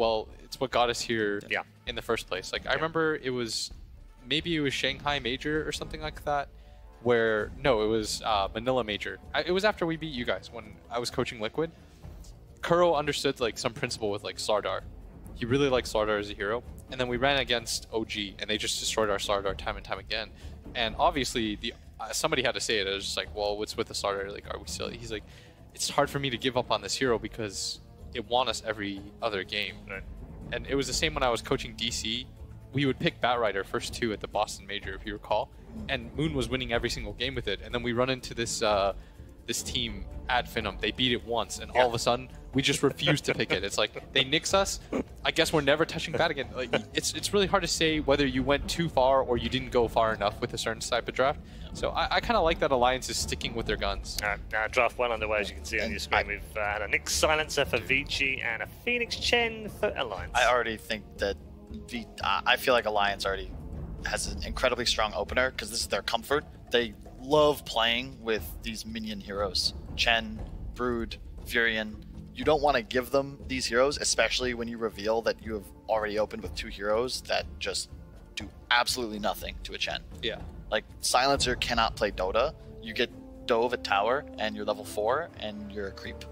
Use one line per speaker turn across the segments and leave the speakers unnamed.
well, it's what got us here
Yeah.
in the first place. Like I remember maybe it was Shanghai Major or something like that, where no, it was Manila Major. It was after we beat you guys when I was coaching Liquid. Kuro understood like some principle with like Slardar. He really liked Slardar as a hero, and then we ran against OG, and they just destroyed our Slardar time and time again. And obviously, somebody had to say it. It was just like, well, what's with the Slardar? Like, are we silly? He's like, it's hard for me to give up on this hero because it won us every other game.
Right.
And it was the same when I was coaching DC. We would pick Batrider first 2 at the Boston Major, if you recall, and Moon was winning every single game with it. And then we run into this this team at Finum. They beat it once, and all of a sudden we just refuse to pick it. It's like they nix us. I guess we're never touching Bat again. Like it's really hard to say whether you went too far or you didn't go far enough with a certain type of draft. So I kind of like that Alliance is sticking with their guns.
Now draft 1 underway, as you can see on your screen. We've had a Nyx Silencer for Vici and a Phoenix Chen for Alliance.
I already think that I feel like Alliance already has an incredibly strong opener because this is their comfort. They love playing with these minion heroes. Chen, Brood, Furion. You don't want to give them these heroes, especially when you reveal that you have already opened with 2 heroes that just do absolutely nothing to a Chen.
Yeah.
Like, Silencer cannot play Dota. You get Dove at tower, and you're level 4, and you're a creep.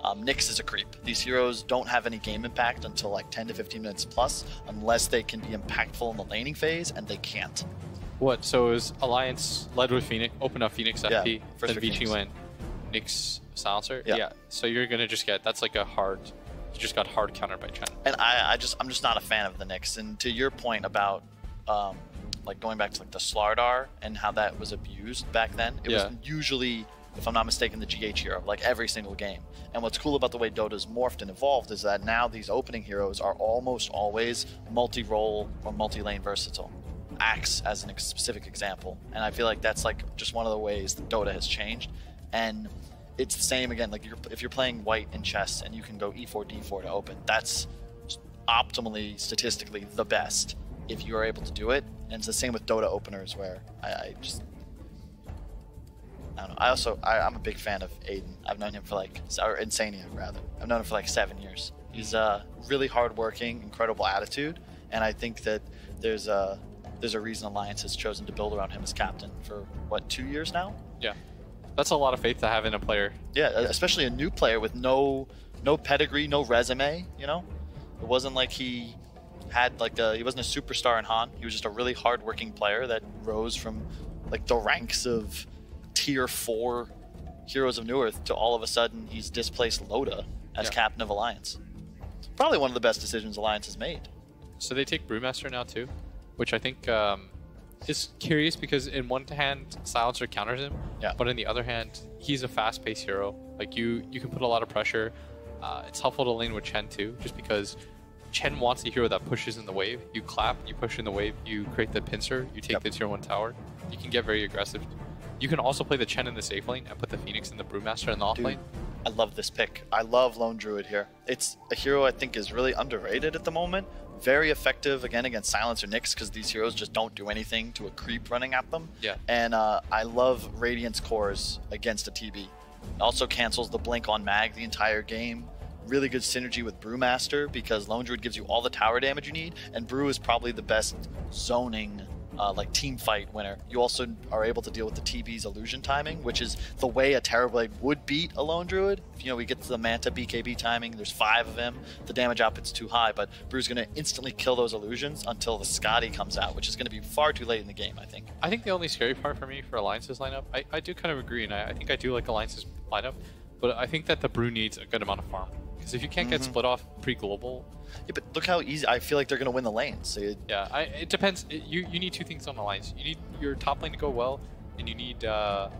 Nyx is a creep. These heroes don't have any game impact until like 10 to 15 minutes plus, unless they can be impactful in the laning phase, and they can't.
What? So it was Alliance led with Phoenix, open up Phoenix FP,
first
then
for
Vici
Phoenix.
went Nyx Silencer?
Yeah.
So you're going to just get, that's like a hard, you just got hard countered by Chen.
And I'm just not a fan of the Nyx. And to your point about like going back to like the Slardar and how that was abused back then, it was usually, if I'm not mistaken, the GH hero, like every single game. And what's cool about the way Dota's morphed and evolved is that now these opening heroes are almost always multi-role or multi-lane versatile. Axe as a specific example. And I feel like that's like just one of the ways that Dota has changed. And it's the same again, like if you're playing white in chess and you can go E4, D4 to open, that's optimally, statistically the best if you are able to do it. And it's the same with Dota openers where I don't know. I'm a big fan of Aiden. I've known him for like, or Insania rather. I've known him for like 7 years. He's really hardworking, incredible attitude, and I think that there's a reason Alliance has chosen to build around him as captain for what, 2 years now?
Yeah, that's a lot of faith to have in a player.
Yeah, especially a new player with no pedigree, no resume. You know, it wasn't like he had like he wasn't a superstar in Han. He was just a really hardworking player that rose from like the ranks of tier 4 Heroes of Newerth to all of a sudden he's displaced Loda as captain of Alliance. Probably one of the best decisions Alliance has made.
So they take Brewmaster now too, which I think is curious because in one hand Silencer counters him, but in the other hand he's a fast-paced hero. Like you can put a lot of pressure. It's helpful to lane with Chen too, just because Chen wants a hero that pushes in the wave. You clap, you push in the wave, you create the pincer, you take the tier 1 tower. You can get very aggressive. You can also play the Chen in the safe lane and put the Phoenix and the Brewmaster in the off lane.
I love this pick. I love Lone Druid here. It's a hero I think is really underrated at the moment. Very effective, again, against Silencer Nyx, because these heroes just don't do anything to a creep running at them.
Yeah.
And I love Radiance Cores against a TB. It also cancels the blink on Mag the entire game. Really good synergy with Brewmaster, because Lone Druid gives you all the tower damage you need, and Brew is probably the best zoning like team fight winner. You also are able to deal with the TB's illusion timing, which is the way a Terrorblade would beat a Lone Druid. If, you know, we get to the Manta BKB timing, there's 5 of them, the damage output's too high, but Brew's going to instantly kill those illusions until the Scotty comes out, which is going to be far too late in the game, I think.
I think the only scary part for me for Alliance's lineup, I do kind of agree, and I think I do like Alliance's lineup, but I think that the Brew needs a good amount of farm. Because if you can't get split off pre-global...
Yeah, but look how easy... I feel like they're going to win the lanes. So
it depends. You need 2 things on Alliance. You need your top lane to go well, and you need to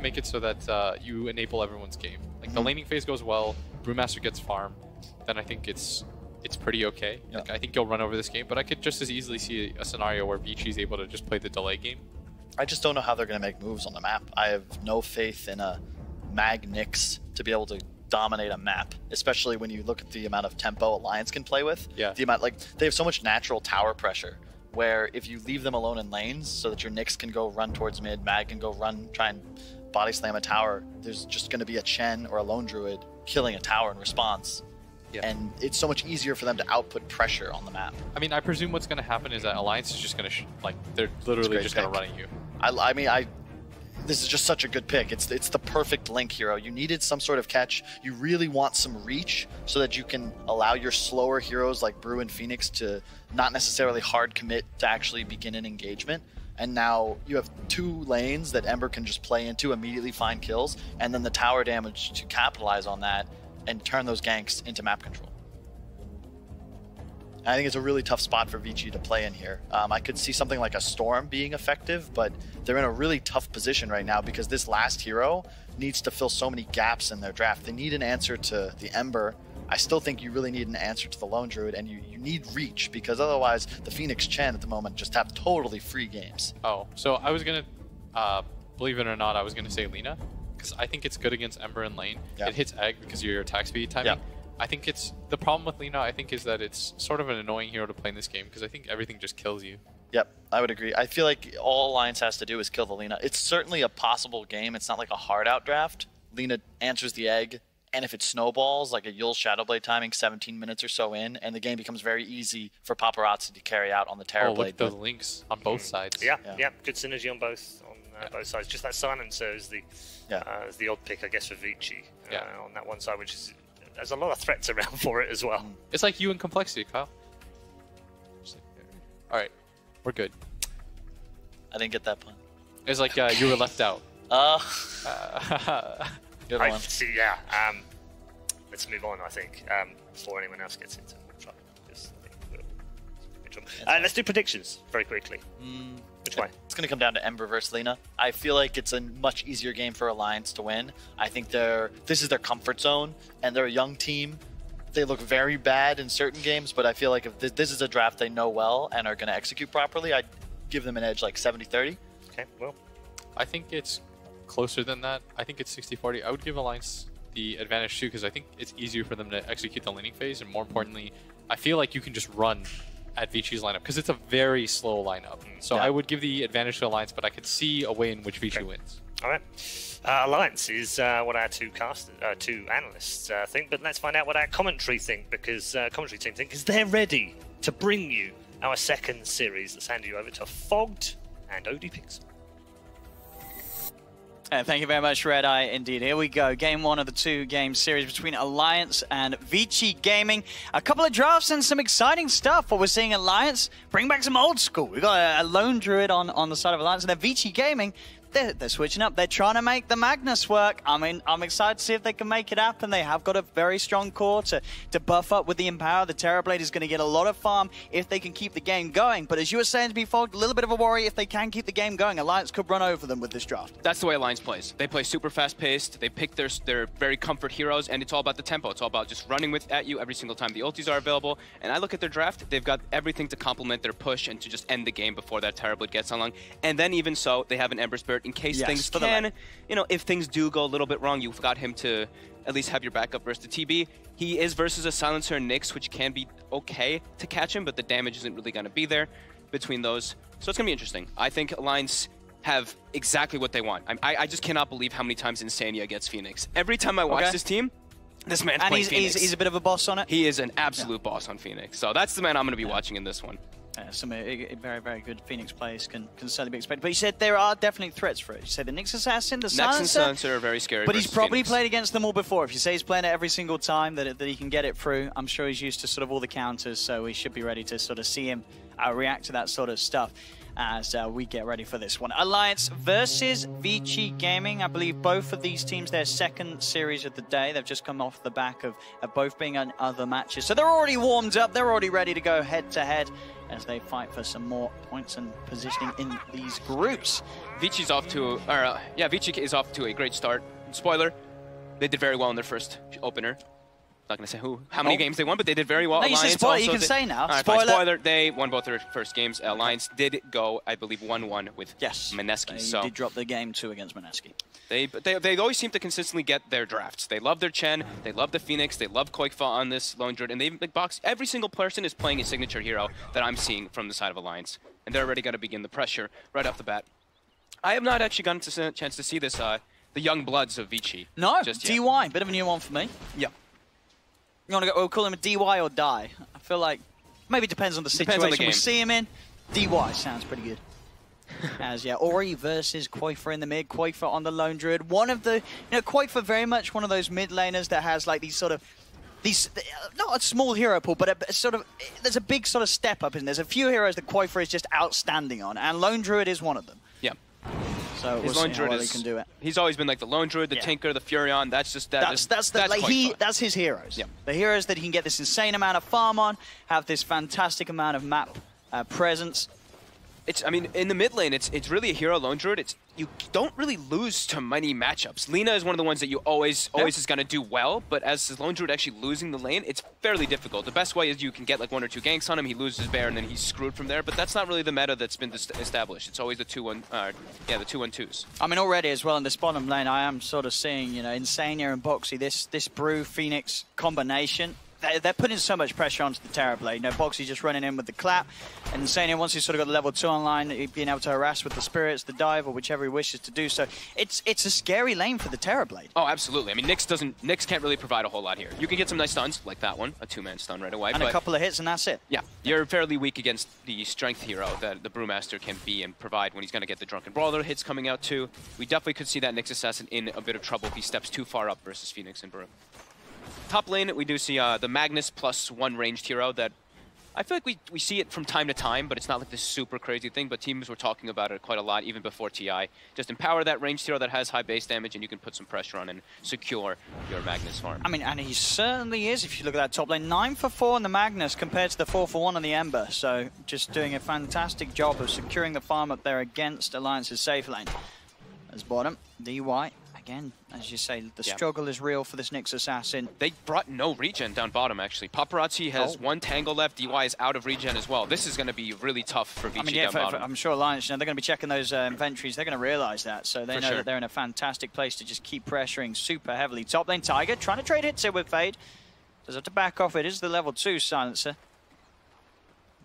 make it so that you enable everyone's game. Like the laning phase goes well, Brewmaster gets farm, then I think it's pretty okay. Like, I think you'll run over this game, but I could just as easily see a scenario where Vici is able to just play the delay game.
I just don't know how they're going to make moves on the map. I have no faith in a Mag Nyx to be able to dominate a map, especially when you look at the amount of tempo Alliance can play with.
Yeah.
The amount, like, they have so much natural tower pressure, where if you leave them alone in lanes so that your Nyx can go run towards mid, Mag can go run, try and body slam a tower, there's just going to be a Chen or a Lone Druid killing a tower in response.
Yeah.
And it's so much easier for them to output pressure on the map.
I mean, I presume what's going to happen is that Alliance is just going to, they're literally just going to run at you.
I mean, this is just such a good pick. It's the perfect link hero. You needed some sort of catch. You really want some reach so that you can allow your slower heroes like Brew and Phoenix to not necessarily hard commit to actually begin an engagement. And now you have 2 lanes that Ember can just play into, immediately find kills, and then the tower damage to capitalize on that and turn those ganks into map control. I think it's a really tough spot for Vici to play in here. I could see something like a Storm being effective, but they're in a really tough position right now because this last hero needs to fill so many gaps in their draft. They need an answer to the Ember. I still think you really need an answer to the Lone Druid, and you need reach, because otherwise the Phoenix Chen at the moment just have totally free games.
Oh, so I was going to, believe it or not, I was going to say Lina, because I think it's good against Ember in lane.
Yeah.
It hits Egg because of your attack speed timing.
Yeah.
I think it's the problem with Lina, I think, is that it's sort of an annoying hero to play in this game because I think everything just kills you.
Yep, I would agree. I feel like all Alliance has to do is kill the Lina. It's certainly a possible game. It's not like a hard out draft. Lina answers the Egg, and if it snowballs, like a Yule Shadowblade timing 17 minutes or so in, and the game becomes very easy for Paparazzi to carry out on the Terrorblade.
Oh, look at those links on both sides.
Yeah, good synergy on both both sides. Just that Silencer is the odd pick, I guess, for Vici on that one side, which is there's a lot of threats around for it as well.
It's like you and Complexity, Kyle. All right, we're good.
I didn't get that pun.
It's like you were left out.
Good one.
See, let's move on, I think, before anyone else gets into trouble. Let's do predictions very quickly. Which way?
It's going to come down to Ember versus Lina. I feel like it's a much easier game for Alliance to win. I think this is their comfort zone, and they're a young team. They look very bad in certain games, but I feel like if this is a draft they know well and are going to execute properly, I'd give them an edge like 70-30.
Okay, well.
I think it's closer than that. I think it's 60-40. I would give Alliance the advantage too, because I think it's easier for them to execute the laning phase, and more importantly, I feel like you can just run at Vici's lineup, because it's a very slow lineup. So I would give the advantage to Alliance, but I could see a way in which Vici wins.
All right. Alliance is what our two analysts think, but let's find out what our commentary think, because commentary team think, because they're ready to bring you our second series. Let's hand you over to Fogged and OD Pixel.
Thank you very much, Red Eye. Indeed, here we go. Game 1 of the 2-game series between Alliance and Vici Gaming. A couple of drafts and some exciting stuff. What we're seeing Alliance bring back some old school. We've got a Lone Druid on the side of Alliance, and then Vici Gaming, they're switching up. They're trying to make the Magnus work. I mean, I'm excited to see if they can make it happen. They have got a very strong core to buff up with the Empower. The Terrorblade is going to get a lot of farm if they can keep the game going. But as you were saying to me, Fogged, a little bit of a worry if they can keep the game going. Alliance could run over them with this draft.
That's the way Alliance plays. They play super fast-paced. They pick their very comfort heroes, and it's all about the tempo. It's all about just running at you every single time the ultis are available. And I look at their draft, they've got everything to complement their push and to just end the game before that Terrorblade gets online. And then even so, they have an Ember Spirit in case things can, if things do go a little bit wrong, you've got him to at least have your backup versus the TB. He is versus a Silencer and Nyx, which can be okay to catch him, but the damage isn't really going to be there between those. So it's going to be interesting. I think Alliance have exactly what they want. I just cannot believe how many times Insania gets Phoenix. Every time I watch this team, this man's playing Phoenix.
He's a bit of a boss on it?
He is an absolute boss on Phoenix. So that's the man I'm going to be watching in this one.
Some very, very good Phoenix players can certainly be expected. But you said there are definitely threats for it. You said the Nyx Assassin, the Silencer.
Nyx and Silencer are very scary.
But he's probably played against them all before. If you say he's playing it every single time that he can get it through, I'm sure he's used to sort of all the counters, so we should be ready to sort of see him react to that sort of stuff as we get ready for this one. Alliance versus Vici Gaming. I believe both of these teams, their second series of the day. They've just come off the back of both being on other matches. So they're already warmed up. They're already ready to go head-to-head as they fight for some more points and positioning in these groups.
Vici is off to a great start. Spoiler, they did very well in their first opener. Not going to say how many games they won, but they did very well.
No, you said spoiler, you can say now.
Right, spoiler, they won both their first games. Alliance did go, I believe, 1-1 with Maneski.
They did drop the game 2 against Maneski.
They always seem to consistently get their drafts. They love their Chen, they love the Phoenix, they love Koikfa on this Lone Druid, and they box. Every single person is playing a signature hero that I'm seeing from the side of Alliance, and they're already going to begin the pressure right off the bat. I have not actually gotten a chance to see this the young bloods of Vici.
No,
just yet.
DY, bit of a new one for me.
Yeah.
You want to go? We'll call him a DY or die. I feel like maybe it depends on the situation
on the game.
we see him in. DY sounds pretty good. As Ori versus Koifer in the mid, Koifer on the Lone Druid. One of the, Koifer very much one of those mid laners that has like these sort of, not a small hero pool, but a sort of, there's a big sort of step up, and there's a few heroes that Koifer is just outstanding on, and Lone Druid is one of them.
Yeah.
So we'll see how well he can do it.
He's always been like the Lone Druid, the Tinker, the Furion. That's just
that's his heroes.
Yeah.
The heroes that he can get this insane amount of farm on, have this fantastic amount of map presence.
I mean, in the mid lane, it's really a hero Lone Druid. You don't really lose to many matchups. Lina is one of the ones that you always is going to do well, but as Lone Druid actually losing the lane, it's fairly difficult. The best way is you can get like 1 or 2 ganks on him, he loses Bear, and then he's screwed from there, but that's not really the meta that's been established. It's always the 2-1-2s.
I mean, already as well in this bottom lane, I am sort of seeing, Insania and Boxy, this Brew Phoenix combination. They're putting so much pressure onto the Terrorblade. Boxy just running in with the clap, and Insania, once he's sort of got the level 2 online, being able to harass with the spirits, the dive, or whichever he wishes to do so. It's a scary lane for the Terrorblade.
Oh, absolutely. I mean, Nyx can't really provide a whole lot here. You can get some nice stuns, like that one, a 2-man stun right away.
And a couple of hits, and that's it.
Yeah, you're fairly weak against the strength hero that the Brewmaster can be and provide when he's going to get the Drunken Brawler hits coming out too. We definitely could see that Nyx Assassin in a bit of trouble if he steps too far up versus Phoenix and Brew. Top lane, we do see the Magnus +1 ranged hero that I feel like we see it from time to time, but it's not like this super crazy thing, but teams were talking about it quite a lot even before TI. Just empower that ranged hero that has high base damage and you can put some pressure on and secure your Magnus farm.
I mean, and he certainly is, if you look at that top lane. 9 for 4 on the Magnus compared to the 4 for 1 on the Ember, so just doing a fantastic job of securing the farm up there against Alliance's safe lane. As bottom, DY. Again, as you say, the struggle is real for this Nyx Assassin.
They brought no regen down bottom, actually. Paparazzi has 1 Tangle left. DY is out of regen as well. This is going to be really tough for Vici down bottom.
I'm sure Alliance, they're going to be checking those inventories. They're going to realize that. So they know that they're in a fantastic place to just keep pressuring super heavily. Top lane, Tiger trying to trade hits here with Fade. Does have to back off. It is the level 2 silencer.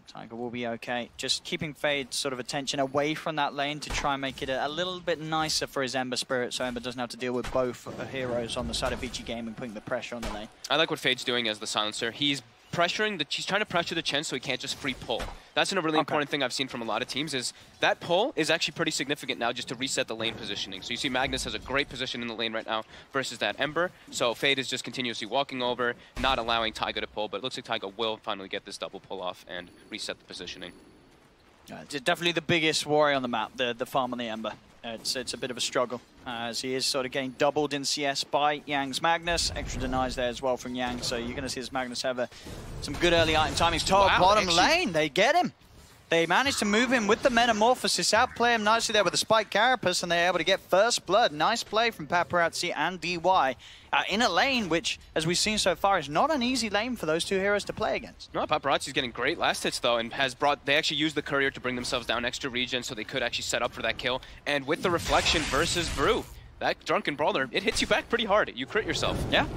Tiger will be okay. Just keeping Fade's sort of attention away from that lane to try and make it a little bit nicer for his Ember Spirit, so Ember doesn't have to deal with both heroes on the side of Vici game and putting the pressure on the lane.
I like what Fade's doing as the silencer. He's trying to pressure the Chen so he can't just free pull. That's a really important thing I've seen from a lot of teams is that pull is actually pretty significant now just to reset the lane positioning. So you see Magnus has a great position in the lane right now versus that Ember. So Fade is just continuously walking over, not allowing Taiga to pull, but it looks like Taiga will finally get this double pull off and reset the positioning.
Definitely the biggest worry on the map, the farm on the Ember. It's a bit of a struggle as he is sort of getting doubled in CS by Yang's Magnus. Extra denies there as well from Yang, so you're going to see this Magnus have some good early item timings. Top bottom lane, they get him. They managed to move him with the Metamorphosis, outplay him nicely there with the Spike Carapace, and they're able to get first blood. Nice play from Paparazzi and DY in a lane which, as we've seen so far, is not an easy lane for those two heroes to play against.
No, Paparazzi's getting great last hits though, and they actually used the Courier to bring themselves down extra regen so they could actually set up for that kill. And with the Reflection versus Brew, that Drunken Brawler, it hits you back pretty hard. You crit yourself.
Yeah.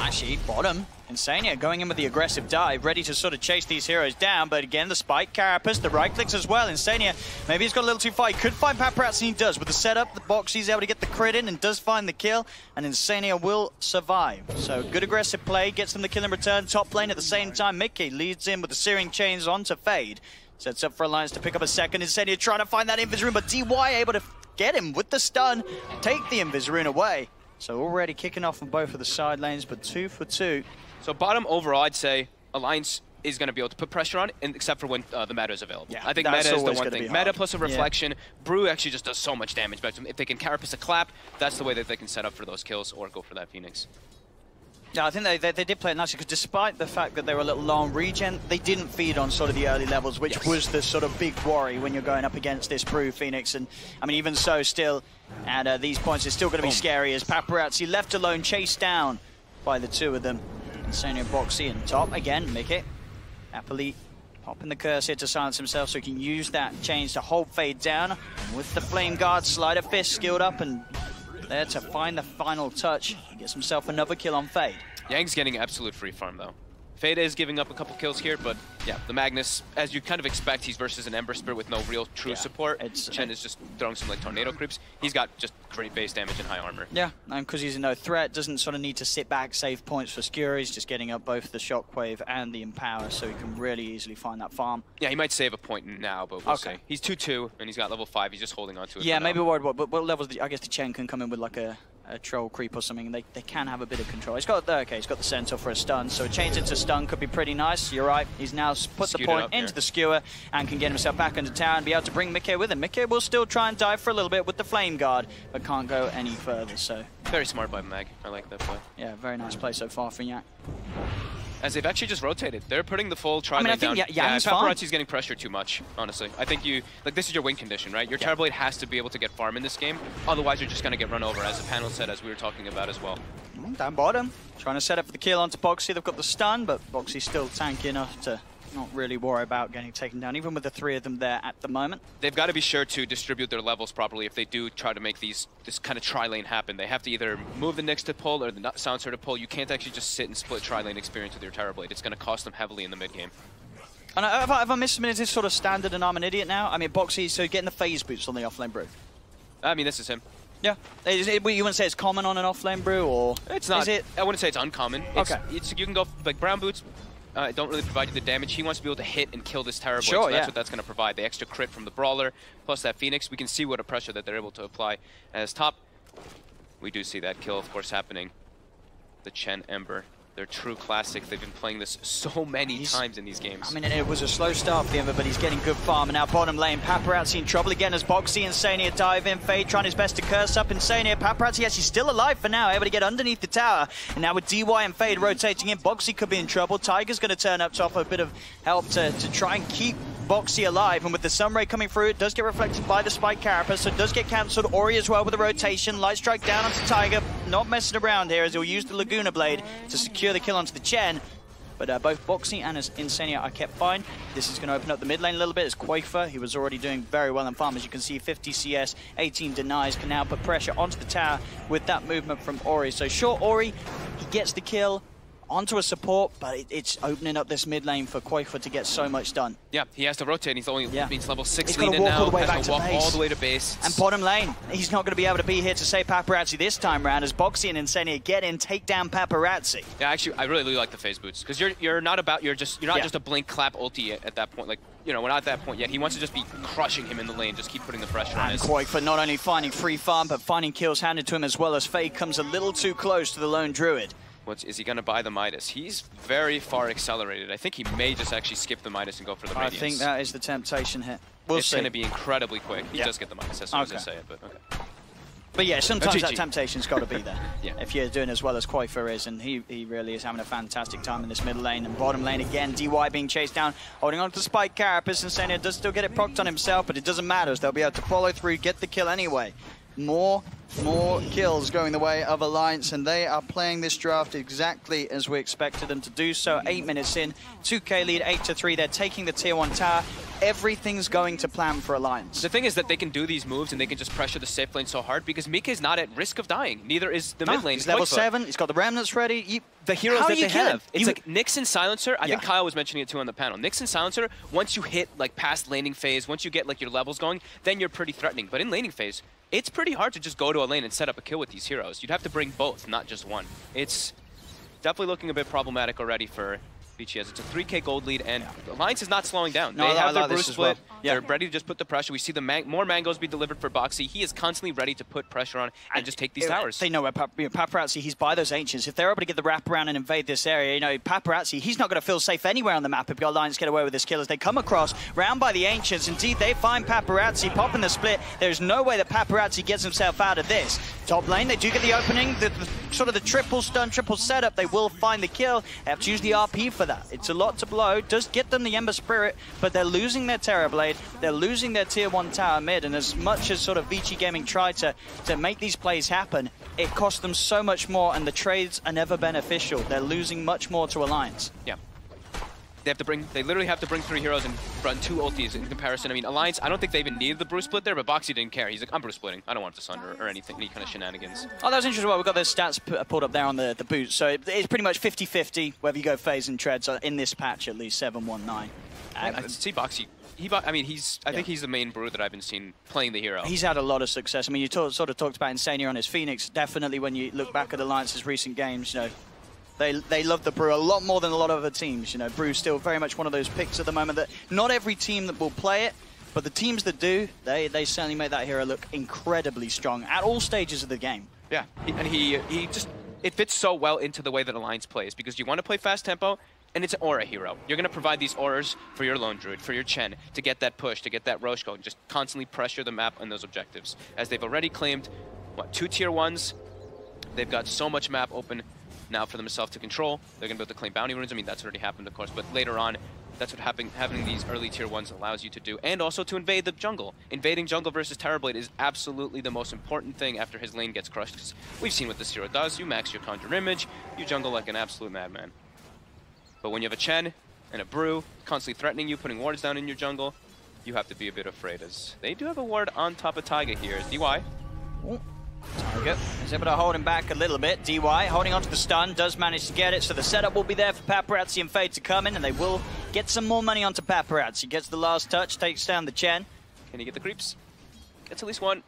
Actually, bottom, Insania going in with the aggressive dive, ready to sort of chase these heroes down, but again, the Spike Carapace, the right clicks as well. Insania, maybe he's got a little too far. He could find Paparazzi, and he does. With the setup, the box, he's able to get the crit in and does find the kill, and Insania will survive. So good aggressive play, gets them the kill in return. Top lane at the same time, Mickey leads in with the Searing Chains onto Fade. Sets up for Alliance to pick up a second. Insania trying to find that Invis Rune, but DY able to get him with the stun, take the Invis Rune away. So already kicking off on both of the side lanes, but 2 for 2.
So bottom overall, I'd say Alliance is going to be able to put pressure on, except for when the meta is available.
Yeah,
I think meta is the one thing. Meta plus a reflection. Brew actually just does so much damage back to them. If they can Carapace a clap, that's the way that they can set up for those kills or go for that Phoenix.
Yeah, I think they did play it nicely, because despite the fact that they were a little low on regen, they didn't feed on sort of the early levels, which was the sort of big worry when you're going up against this Brew Phoenix. And I mean, even so, still, at these points, it's still going to be scary as Paparazzi left alone, chased down by the two of them. Insania Boxy and top again, Mickey happily popping the curse here to silence himself so he can use that change to hold Fade down. And with the Flame Guard, Slider Fist skilled up and there to find the final touch. He gets himself another kill on Fade.
Yang's getting absolute free farm though. Fade is giving up a couple kills here, but yeah, the Magnus, as you kind of expect, he's versus an Ember Spirit with no real true support. Chen is just throwing some like tornado creeps. He's got just great base damage and high armor.
Yeah, and because he's a no threat, doesn't sort of need to sit back, save points for Skewer. He's just getting up both the Shockwave and the Empower, so he can really easily find that farm.
Yeah, he might save a point now, but we'll see. He's 2-2, and he's got level 5. He's just holding on to it.
Yeah, maybe worried what levels. I guess the Chen can come in with like a troll creep or something, and they can have a bit of control. He's got he's got the Centaur for a stun, so a change into stun could be pretty nice. You're right. He's now put the point into the Skewer and can get himself back into tower and be able to bring Mickey with him. Mickey will still try and dive for a little bit with the Flame Guard, but can't go any further. So
very smart by Mag. I like that play.
Yeah, very nice play so far for Yak.
As they've actually just rotated. They're putting the full tri-lane down. Paparazzi's getting pressured too much, honestly. I think this is your win condition, right? Your Terrorblade has to be able to get farm in this game, otherwise you're just going to get run over, as the panel said, as we were talking about as well.
Down bottom, trying to set up for the kill onto Boxy. They've got the stun, but Boxy's still tanky enough to not really worry about getting taken down, even with the 3 of them there at the moment.
They've got to be sure to distribute their levels properly if they do try to make this kind of tri-lane happen. They have to either move the Nyx to pull or the Silencer to pull. You can't actually just sit and split tri-lane experience with your Terrorblade. It's going to cost them heavily in the mid-game.
And have I missed a minute? Is this sort of standard and I'm an idiot now? I mean, Boxy, so getting the phase boots on the offlane brew.
I mean, this is him.
Yeah. You wouldn't say it's common on an offlane brew, or
it's not?
Is it?
I wouldn't say it's uncommon. You can go like brown boots. Don't really provide you the damage. He wants to be able to hit and kill this Terrorblade, so that's what that's going to provide. The extra crit from the Brawler, plus that Phoenix. We can see what a pressure that they're able to apply. As top, we do see that kill, of course, happening. The Chen Ember. Their true classic. They've been playing this so many times in these games.
I mean, it was a slow start for the Ember, but he's getting good farm. And now bottom lane, Paparazzi in trouble again as Boxy and Insania dive in. Fade trying his best to curse up Insania. Paparazzi actually still alive for now, able to get underneath the tower. And now with DY and Fade rotating in, Boxy could be in trouble. Tiger's going to turn up to offer a bit of help to try and keep Boxy alive. And with the Sunray coming through, it does get reflected by the Spike Carapace, so it does get cancelled. Ori as well with the rotation. Light Strike down onto Tiger. Not messing around here as he'll use the Laguna Blade to secure the kill onto the Chen. But both Boxy and Insania are kept fine. This is going to open up the mid lane a little bit as Quafer, he was already doing very well in farm. As you can see, 50 CS, 18 denies, can now put pressure onto the tower with that movement from Ori. So sure, Ori, he gets the kill onto a support, but it's opening up this mid lane for Quafer to get so much done.
Yeah, he has to rotate. He's only means level 6
he's
lead in now.
All the way back to
walk
base.
All the way to base.
And bottom lane, he's not going to be able to be here to save Paparazzi this time round as Boxy and Insania get in, take down Paparazzi.
Yeah, actually, I really like the phase boots because you're not just a blink clap ulti at that point. Like, we're not at that point yet. He wants to just be crushing him in the lane, just keep putting the pressure on his.
And Quaker not only finding free farm, but finding kills handed to him as well as Fade comes a little too close to the lone Druid.
Is he going to buy the Midas? He's very far accelerated. I think he may just actually skip the Midas and go for the Radiance.
I think that is the temptation here.
It's going to be incredibly quick. He does get the Midas as soon as I say it, but okay.
But yeah, sometimes that temptation's got to be there.
Yeah.
If you're doing as well as Quafer is, and he really is having a fantastic time in this middle lane. And bottom lane again, DY being chased down, holding on to the Spike Carapace, and Insania does still get it procced on himself, but it doesn't matter as they'll be able to follow through, get the kill anyway. More kills going the way of Alliance, and they are playing this draft exactly as we expected them to do so. 8 minutes in, 2K lead, 8-3. They're taking the tier 1 tower. Everything's going to plan for Alliance.
The thing is that they can do these moves and they can just pressure the safe lane so hard because Mika's not at risk of dying. Neither is the mid lane.
He's level 7. He's got the remnants ready.
The heroes that they have. It's like Nyx and Silencer. I think
Yeah.
Kyle was mentioning it too on the panel. Nyx and Silencer, once you hit like past laning phase, once you get like your levels going, then you're pretty threatening. But in laning phase, it's pretty hard to just go to a lane and set up a kill with these heroes. You'd have to bring both, not just one. It's definitely looking a bit problematic already for Vici as it's a 3K gold lead, and Alliance is not slowing down.
No,
they have their brew
split.
split.
Yeah.
They're ready to just put the pressure. We see the more mangoes be delivered for Boxy. He is constantly ready to put pressure on and just take these towers.
They know where Paparazzi, he's by those Ancients. If they're able to get the wraparound and invade this area, Paparazzi, he's not going to feel safe anywhere on the map if your Alliance get away with this kill. As they come across, round by the Ancients, indeed they find Paparazzi popping the split. There's no way that Paparazzi gets himself out of this. Top lane, they do get the opening, the sort of the triple stun, triple setup. They will find the kill. They have to use the RP for that. It's a lot to blow. Does get them the Ember Spirit, but they're losing their Terrorblade. They're losing their tier 1 tower mid, and as much as sort of Vici Gaming tried to make these plays happen, it cost them so much more, and the trades are never beneficial. They're losing much more to Alliance.
Yeah. They literally have to bring 3 heroes and run 2 ultis in comparison. I mean, Alliance, I don't think they even needed the brew split there, but Boxy didn't care. He's like, I'm brew splitting. I don't want the Sun or anything, any kind of shenanigans.
Oh, that was interesting. Well, we've got the stats pulled up there on the boot. So it's pretty much 50-50, whether you go phase and treads in this patch, at least 7-1-9.
I see Boxy. I mean, I think he's the main brew that I've been seeing playing the hero. He's
had a lot of success. I mean, you sort of talked about Insania on his Phoenix. Definitely, when you look back at Alliance's recent games, you know, they love the brew a lot more than a lot of other teams. You know, brew's still very much one of those picks at the moment that not every team that will play it, but the teams that do, they certainly make that hero look incredibly strong at all stages of the game.
Yeah, it fits so well into the way that Alliance plays because you want to play fast tempo. And it's an aura hero. You're going to provide these auras for your Lone Druid, for your Chen, to get that push, to get that Roche going, just constantly pressure the map on those objectives. As they've already claimed, 2 tier 1s, they've got so much map open now for themselves to control. They're going to be able to claim bounty runes. I mean, that's already happened, of course, but later on, that's what having these early tier 1s allows you to do, and also to invade the jungle. Invading jungle versus Terrorblade is absolutely the most important thing after his lane gets crushed, because we've seen what this hero does. You max your Conjure Image, you jungle like an absolute madman. But when you have a Chen and a Brew constantly threatening you, putting wards down in your jungle, you have to be a bit afraid, as they do have a ward on top of Taiga here. DY.
Taiga is able to hold him back a little bit. DY holding onto the stun, does manage to get it, so the setup will be there for Paparazzi and Fade to come in, and they will get some more money onto Paparazzi. Gets the last touch, takes down the Chen.
Can he get the creeps? Gets at least one.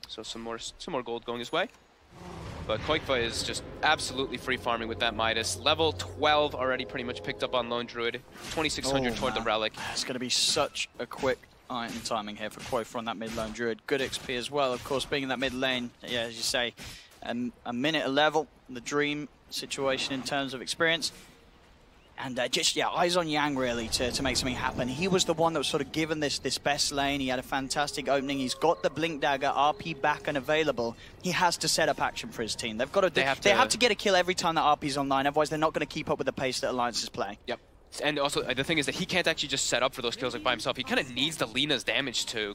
So some more gold going his way. But Koikfa is just absolutely free farming with that Midas. Level 12 already pretty much picked up on Lone Druid. 2600 toward the Relic.
It's going to be such a quick item timing here for Koikfa on that mid Lone Druid. Good XP as well, of course, being in that mid lane. Yeah, as you say, a minute a level. The dream situation in terms of experience. And eyes on Yang really to make something happen. He was the one that was sort of given this best lane. He had a fantastic opening. He's got the Blink Dagger, RP back and available. He has to set up action for his team. They've got to. They have to get a kill every time that RP's online. Otherwise, they're not going to keep up with the pace that Alliance is playing.
Yep. And also the thing is that he can't actually just set up for those kills like by himself. He kind of needs the Lina's damage to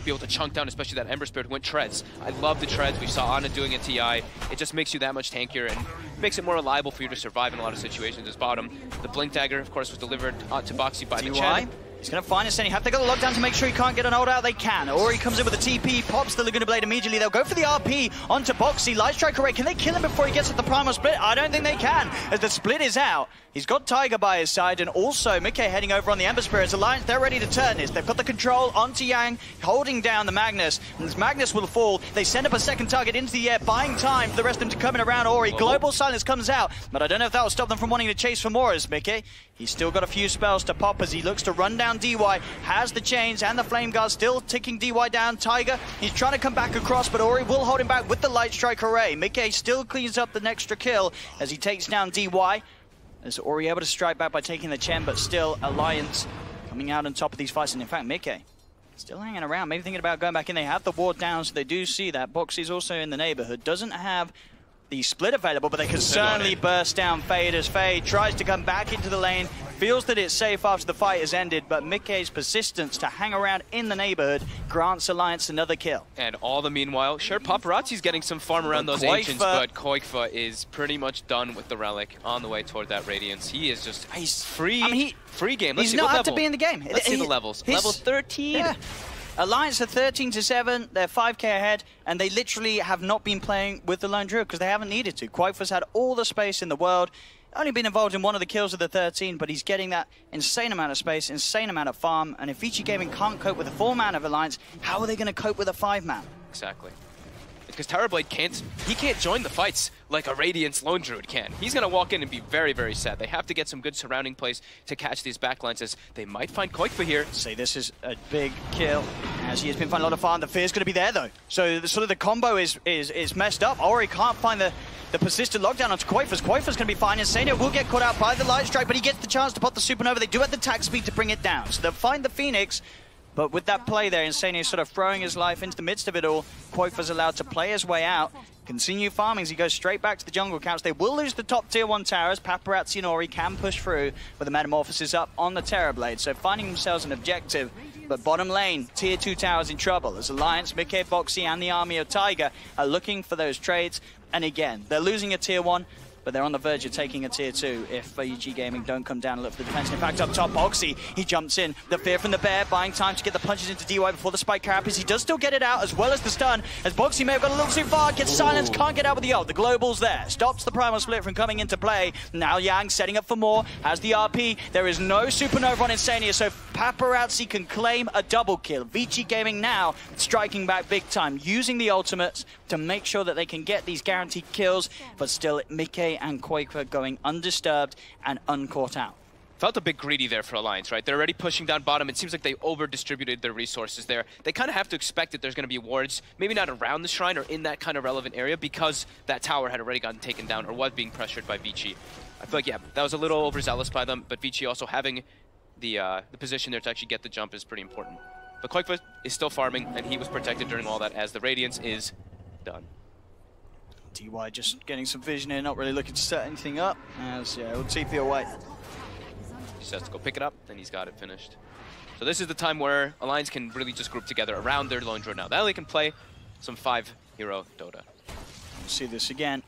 be able to chunk down, especially that Ember Spirit who went treads. I love the treads. We saw Ana doing a TI. It just makes you that much tankier and makes it more reliable for you to survive in a lot of situations as bottom. The Blink Dagger, of course, was delivered to Boxy by the Chen.
He's going to find Insania. Have they got the lockdown to make sure he can't get an ult out? They can. Or he comes in with a TP, pops the Laguna Blade immediately. They'll go for the RP onto Boxy. Light Strike Array. Can they kill him before he gets at the Primal Split? I don't think they can, as the split is out. He's got Taiga by his side, and also Mickey heading over on the Ember Spirits. Alliance, they're ready to turn this. They've got the control onto Yang, holding down the Magnus. And this Magnus will fall. They send up a second target into the air, buying time for the rest of them to come in around Ori. Global Silence comes out, but I don't know if that will stop them from wanting to chase for more as Mickey. He's still got a few spells to pop as he looks to run down DY. Has the chains and the Flame Guard still ticking DY down. Taiga, he's trying to come back across, but Ori will hold him back with the Light Strike Array. Mickey still cleans up the extra kill as he takes down DY. Is Ori able to strike back by taking the Chen, but still Alliance coming out on top of these fights. And in fact, Mickey still hanging around, maybe thinking about going back in. They have the ward down, so they do see that. Boxy's also in the neighborhood. Doesn't have the split available, but they can certainly burst down Fade as Fade tries to come back into the lane. Feels that it's safe after the fight has ended, but Mickey's persistence to hang around in the neighborhood grants Alliance another kill.
And all the meanwhile, sure, Paparazzi's getting some farm around those Ancients, but Koikfa is pretty much done with the Relic on the way toward that Radiance. He is just free, free game. Let's
he's
see
not
what
had
level.
To be in the game.
Let's see the levels. Level 13.
Yeah. Alliance are 13-7, they're 5k ahead, and they literally have not been playing with the Lone Druid because they haven't needed to. Koikfa's had all the space in the world, only been involved in one of the kills of the 13, but he's getting that insane amount of space, insane amount of farm, and if Vici Gaming can't cope with a 4-man of Alliance, how are they going to cope with a 5-man?
Exactly. Because Terrorblade can't join the fights like a Radiance Lone Druid can. He's going to walk in and be very, very sad. They have to get some good surrounding plays to catch these backlines as they might find Koikfa here.
Say this is a big kill as he has been finding a lot of farm. The fear's going to be there though. So the combo is messed up. Ori can't find the persistent lockdown onto Koikfa's. Koikfa's going to be fine. Insania will get caught out by the Light Strike, but he gets the chance to pop the Supernova. They do have the attack speed to bring it down. So they'll find the Phoenix. But with that play there, Insania is sort of throwing his life into the midst of it all. Koikfa's allowed to play his way out, continue farming as he goes straight back to the jungle camps. They will lose the top tier 1 towers. Paparazzi and Ori can push through with the Metamorphosis up on the Terrorblade. So finding themselves an objective. But bottom lane, tier 2 towers in trouble as Alliance, Mickey, Boxy and the army of Taiga are looking for those trades. And again, they're losing a tier 1. but they're on the verge of taking a tier 2 if Vici Gaming don't come down and look for the defense. In fact, up top, Boxy, he jumps in. The fear from the bear, buying time to get the punches into DY before the spike carapace. He does still get it out, as well as the stun, as Boxy may have got a little too far, gets silenced, can't get out with the ult. The global's there, stops the primal split from coming into play. Now Yang setting up for more, has the RP. There is no supernova on Insania, so Paparazzi can claim a double kill. Vici Gaming now striking back big time, using the ultimates to make sure that they can get these guaranteed kills, but still Mickey and Quaker going undisturbed and uncaught out.
Felt a bit greedy there for Alliance, right? They're already pushing down bottom. It seems like they over-distributed their resources there. They kind of have to expect that there's going to be wards, maybe not around the shrine or in that kind of relevant area, because that tower had already gotten taken down or was being pressured by Vici. I feel like, yeah, that was a little overzealous by them, but Vici also having the position there to actually get the jump is pretty important. But Quakefoot is still farming, and he was protected during all that as the Radiance is done.
DY just getting some vision in, not really looking to set anything up, as yeah, we'll TP away.
He just has to go pick it up, then he's got it finished. So this is the time where Alliance can really just group together around their lone druid now. That way they can play some 5-hero Dota.
We'll see this again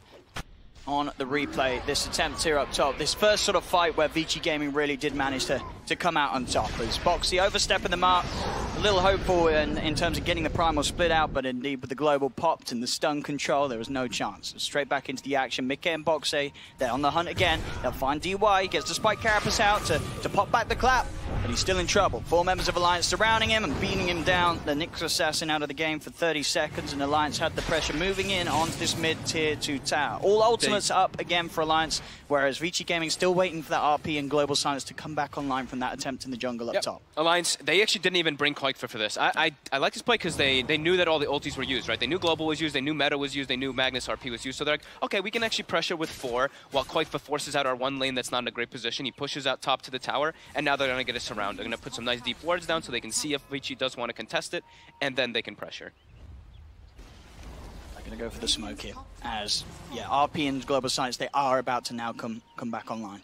on the replay. This attempt here up top, this first sort of fight where Vici Gaming really did manage to come out on top. As Boxy overstepping the mark, a little hopeful in terms of getting the primal split out, but indeed with the global popped and the stun control, there was no chance. Straight back into the action. Mickey and Boxy, they're on the hunt again. They'll find DY, gets the spike carapace out to pop back the clap, but he's still in trouble. 4 members of Alliance surrounding him and beating him down. The Nyx Assassin out of the game for 30 seconds, and Alliance had the pressure moving in onto this mid-tier 2 tower. All ultimates up again for Alliance, whereas Vici Gaming still waiting for that RP and Global Silence to come back online from that attempt in the jungle up top.
Alliance, they actually didn't even bring Quakefoot for this. I like this play because they knew that all the ultis were used, right? They knew Global was used, they knew Meta was used, they knew Magnus RP was used, so they're like, okay, we can actually pressure with 4 while Quakefoot forces out our one lane that's not in a great position. He pushes out top to the tower, and now they're going to get a surround. They're going to put some nice deep wards down so they can see if Vici does want to contest it, and then they can pressure.
They're going to go for the smoke here, as, yeah, RP and Global Silence, they are about to now come back online.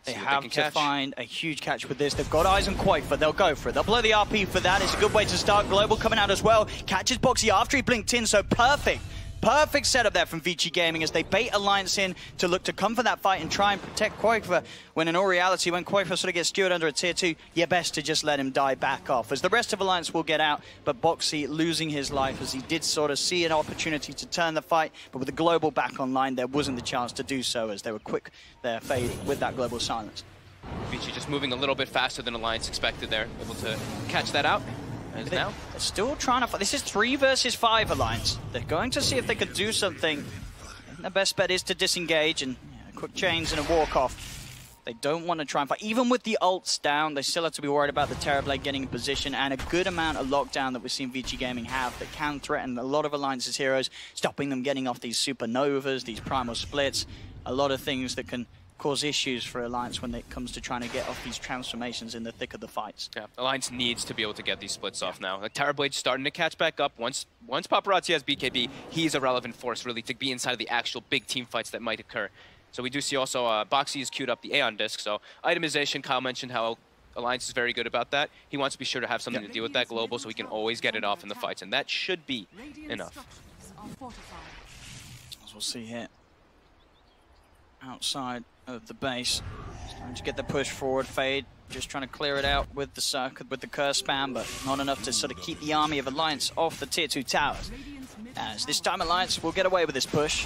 They have to find a huge catch with this. They've got eyes on Quakefoot. They'll go for it. They'll blow the RP for that. It's a good way to start. Global coming out as well. Catches Boxy after he blinked in, so perfect. Perfect setup there from Vici Gaming as they bait Alliance in to look to come for that fight and try and protect Quakefoot, when in all reality, when Quakefoot sort of gets skewered under a tier 2, you're best to just let him die back off. As the rest of Alliance will get out, but Boxy losing his life as he did sort of see an opportunity to turn the fight, but with the Global back online, there wasn't the chance to do so as they were quick there fading with that Global Silence.
Vici just moving a little bit faster than Alliance expected there, able to catch that out.
They're still trying to fight. This is 3 versus 5 Alliance. They're going to see if they could do something. The best bet is to disengage and quick chains and a walk-off. They don't want to try and fight. Even with the ults down, they still have to be worried about the Terrorblade getting in position and a good amount of lockdown that we've seen Vici Gaming have that can threaten a lot of Alliance's heroes, stopping them getting off these supernovas, these primal splits, a lot of things that can cause issues for Alliance when it comes to trying to get off these transformations in the thick of the fights.
Yeah, Alliance needs to be able to get these splits off now. Like, Terrorblade's starting to catch back up. Once Paparazzi has BKB, he's a relevant force, really, to be inside of the actual big team fights that might occur. So we do see also Boxy has queued up the Aeon disc, so itemization, Kyle mentioned how Alliance is very good about that. He wants to be sure to have something to deal with that global so he can always get it off in the fights, and that should be enough.
As we'll see here, outside of the base, trying to get the push forward. Fade just trying to clear it out with the circuit, with the curse spam, but not enough to sort of keep the army of Alliance off the tier 2 towers. As this time Alliance will get away with this push.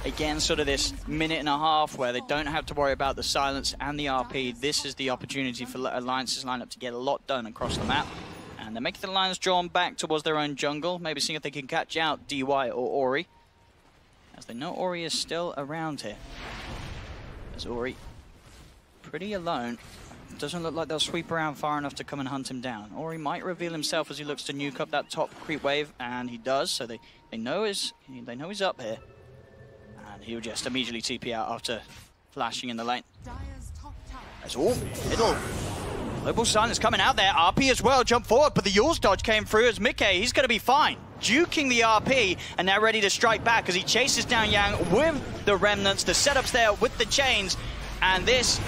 Again, sort of this minute and a half where they don't have to worry about the silence and the RP. This is the opportunity for Alliance's lineup to get a lot done across the map. And they're making the lines drawn back towards their own jungle, maybe seeing if they can catch out DY or Ori, as they know Ori is still around here. As Ori, pretty alone. Doesn't look like they'll sweep around far enough to come and hunt him down. Ori might reveal himself as he looks to nuke up that top creep wave, and he does, so they know he's up here. And he'll just immediately TP out after flashing in the lane. That's all. Middle. Global Silence coming out there. RP as well, jump forward, but the Yule's dodge came through as Mickey, he's going to be fine. Juking the RP, and now ready to strike back as he chases down Yang with the remnants. The setup's there with the chains, and this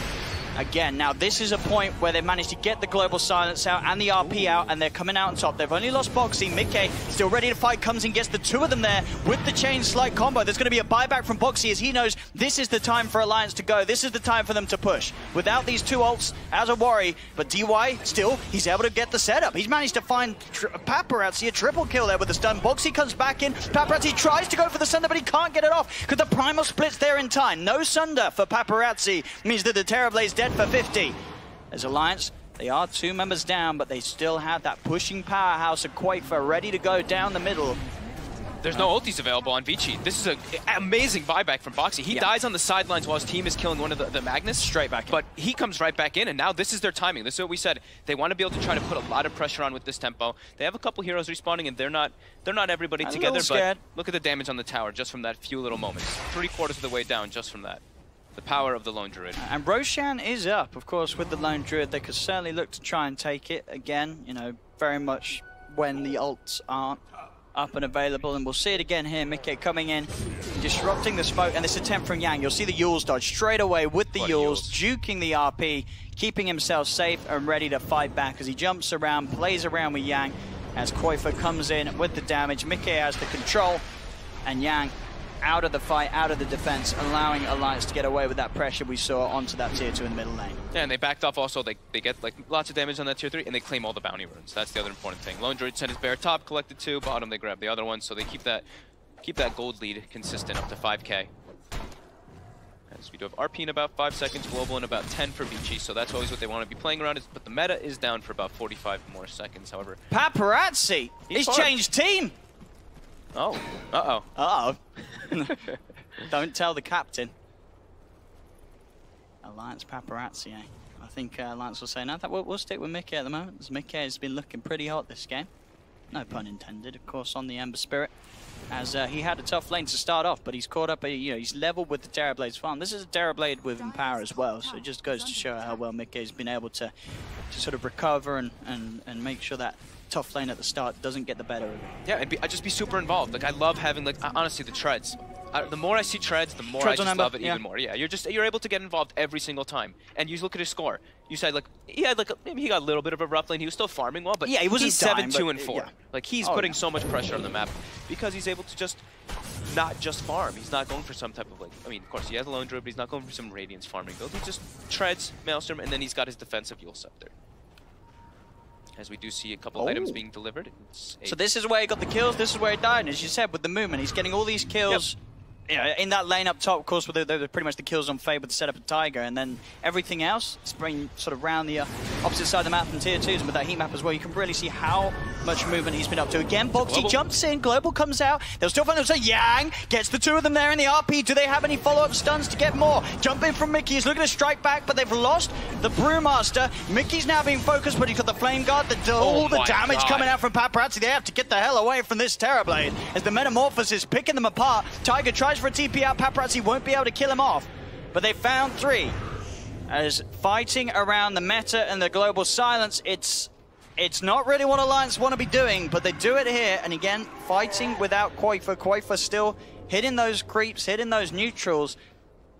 again. Now, this is a point where they managed to get the global silence out and the RP out, and they're coming out on top. They've only lost Boxy. Mickey still ready to fight, comes and gets the two of them there with the chain slight combo. There's going to be a buyback from Boxy as he knows this is the time for Alliance to go. This is the time for them to push. Without these two ults as a worry, but DY still, he's able to get the setup. He's managed to find Paparazzi a triple kill there with the stun. Boxy comes back in. Paparazzi tries to go for the Sunder, but he can't get it off because the Primal splits there in time. No Sunder for Paparazzi means that the Terrorblade's dead for 50. As Alliance, they are 2 members down, but they still have that pushing powerhouse of Quakefa ready to go down the middle.
There's no ultis available on Vici. This is an amazing buyback from Boxy. He dies on the sidelines while his team is killing one of the Magnus.
Straight back in.
But he comes right back in, and now this is their timing. This is what we said. They want to be able to try to put a lot of pressure on with this tempo. They have a couple heroes respawning, and they're not everybody together, but look at the damage on the tower just from that few little moments. 3/4 of the way down just from that. The power of the Lone Druid.
And Roshan is up, of course, with the Lone Druid. They could certainly look to try and take it again, you know, very much when the ults aren't up and available, and we'll see it again here. Mickey coming in, disrupting the smoke, and this attempt from Yang. You'll see the Yules dodge straight away with the Yules, juking the RP, keeping himself safe and ready to fight back as he jumps around, plays around with Yang, as Quakefa comes in with the damage. Mickey has the control, and Yang out of the fight, out of the defense, allowing Alliance to get away with that pressure we saw onto that tier 2 in the middle lane.
Yeah, and they backed off also. They get like lots of damage on that tier 3, and they claim all the bounty runes. That's the other important thing. Lone Druid sent his bear top, collected 2, bottom they grab the other one, so they keep that gold lead consistent up to 5k. As we do have RP in about 5 seconds, global in about 10 for Vici, so that's always what they want to be playing around. But the meta is down for about 45 more seconds, however.
Paparazzi! He's changed team!
Oh, uh-oh.
Uh-oh. Don't tell the captain. Alliance Paparazzi, eh? I think Alliance will say, no, we'll stick with Mickey at the moment, as Mickey has been looking pretty hot this game. No pun intended, of course, on the Ember Spirit. As he had a tough lane to start off, but he's caught up, he's leveled with the Terrorblade's farm. This is a Terrorblade with Empower as well, so it just goes to show how well Mickey's been able to sort of recover and make sure that tough lane at the start doesn't get the better of it.
Yeah, I'd just be super involved. Like, I love having, like, honestly, the treads. The more I see treads, the more I just love it even more. Yeah, you're able to get involved every single time. And you look at his score. You said, like, he had, like, maybe he got a little bit of a rough lane. He was still farming well, but
yeah, he wasn't
7-2-4.
Yeah.
Like, he's putting so much pressure on the map because he's able to just not just farm. He's not going for some type of, like, I mean, of course, he has a Lone Druid, but he's not going for some Radiance farming build. He just treads, Maelstrom, and then he's got his defensive Yule Scepter. As we do see a couple of items being delivered.
So this is where he got the kills, this is where he died, and as you said, with the movement, he's getting all these kills. Yep. In that lane up top, of course, they're pretty much the kills on Fade with the setup of Tiger, and then everything else is bringing sort of round the opposite side of the map from tier 2s, and with that heat map as well, you can really see how much movement he's been up to. Again, Boxy jumps in, Global comes out, they'll still find themselves. Yang gets the 2 of them there in the RP. Do they have any follow-up stuns to get more? Jump in from Mickey, he's looking to strike back, but they've lost the Brewmaster. Mickey's now being focused, but he's got the Flame Guard, all the damage coming out from Paparazzi. They have to get the hell away from this Terrorblade, as the Metamorphosis picking them apart. Tiger tries for a TP out, Paparazzi won't be able to kill him off, but they found 3. As fighting around the meta and the global silence, it's not really what Alliance want to be doing, but they do it here, and again, fighting without Quakefa. Quakefa still hitting those creeps, hitting those neutrals.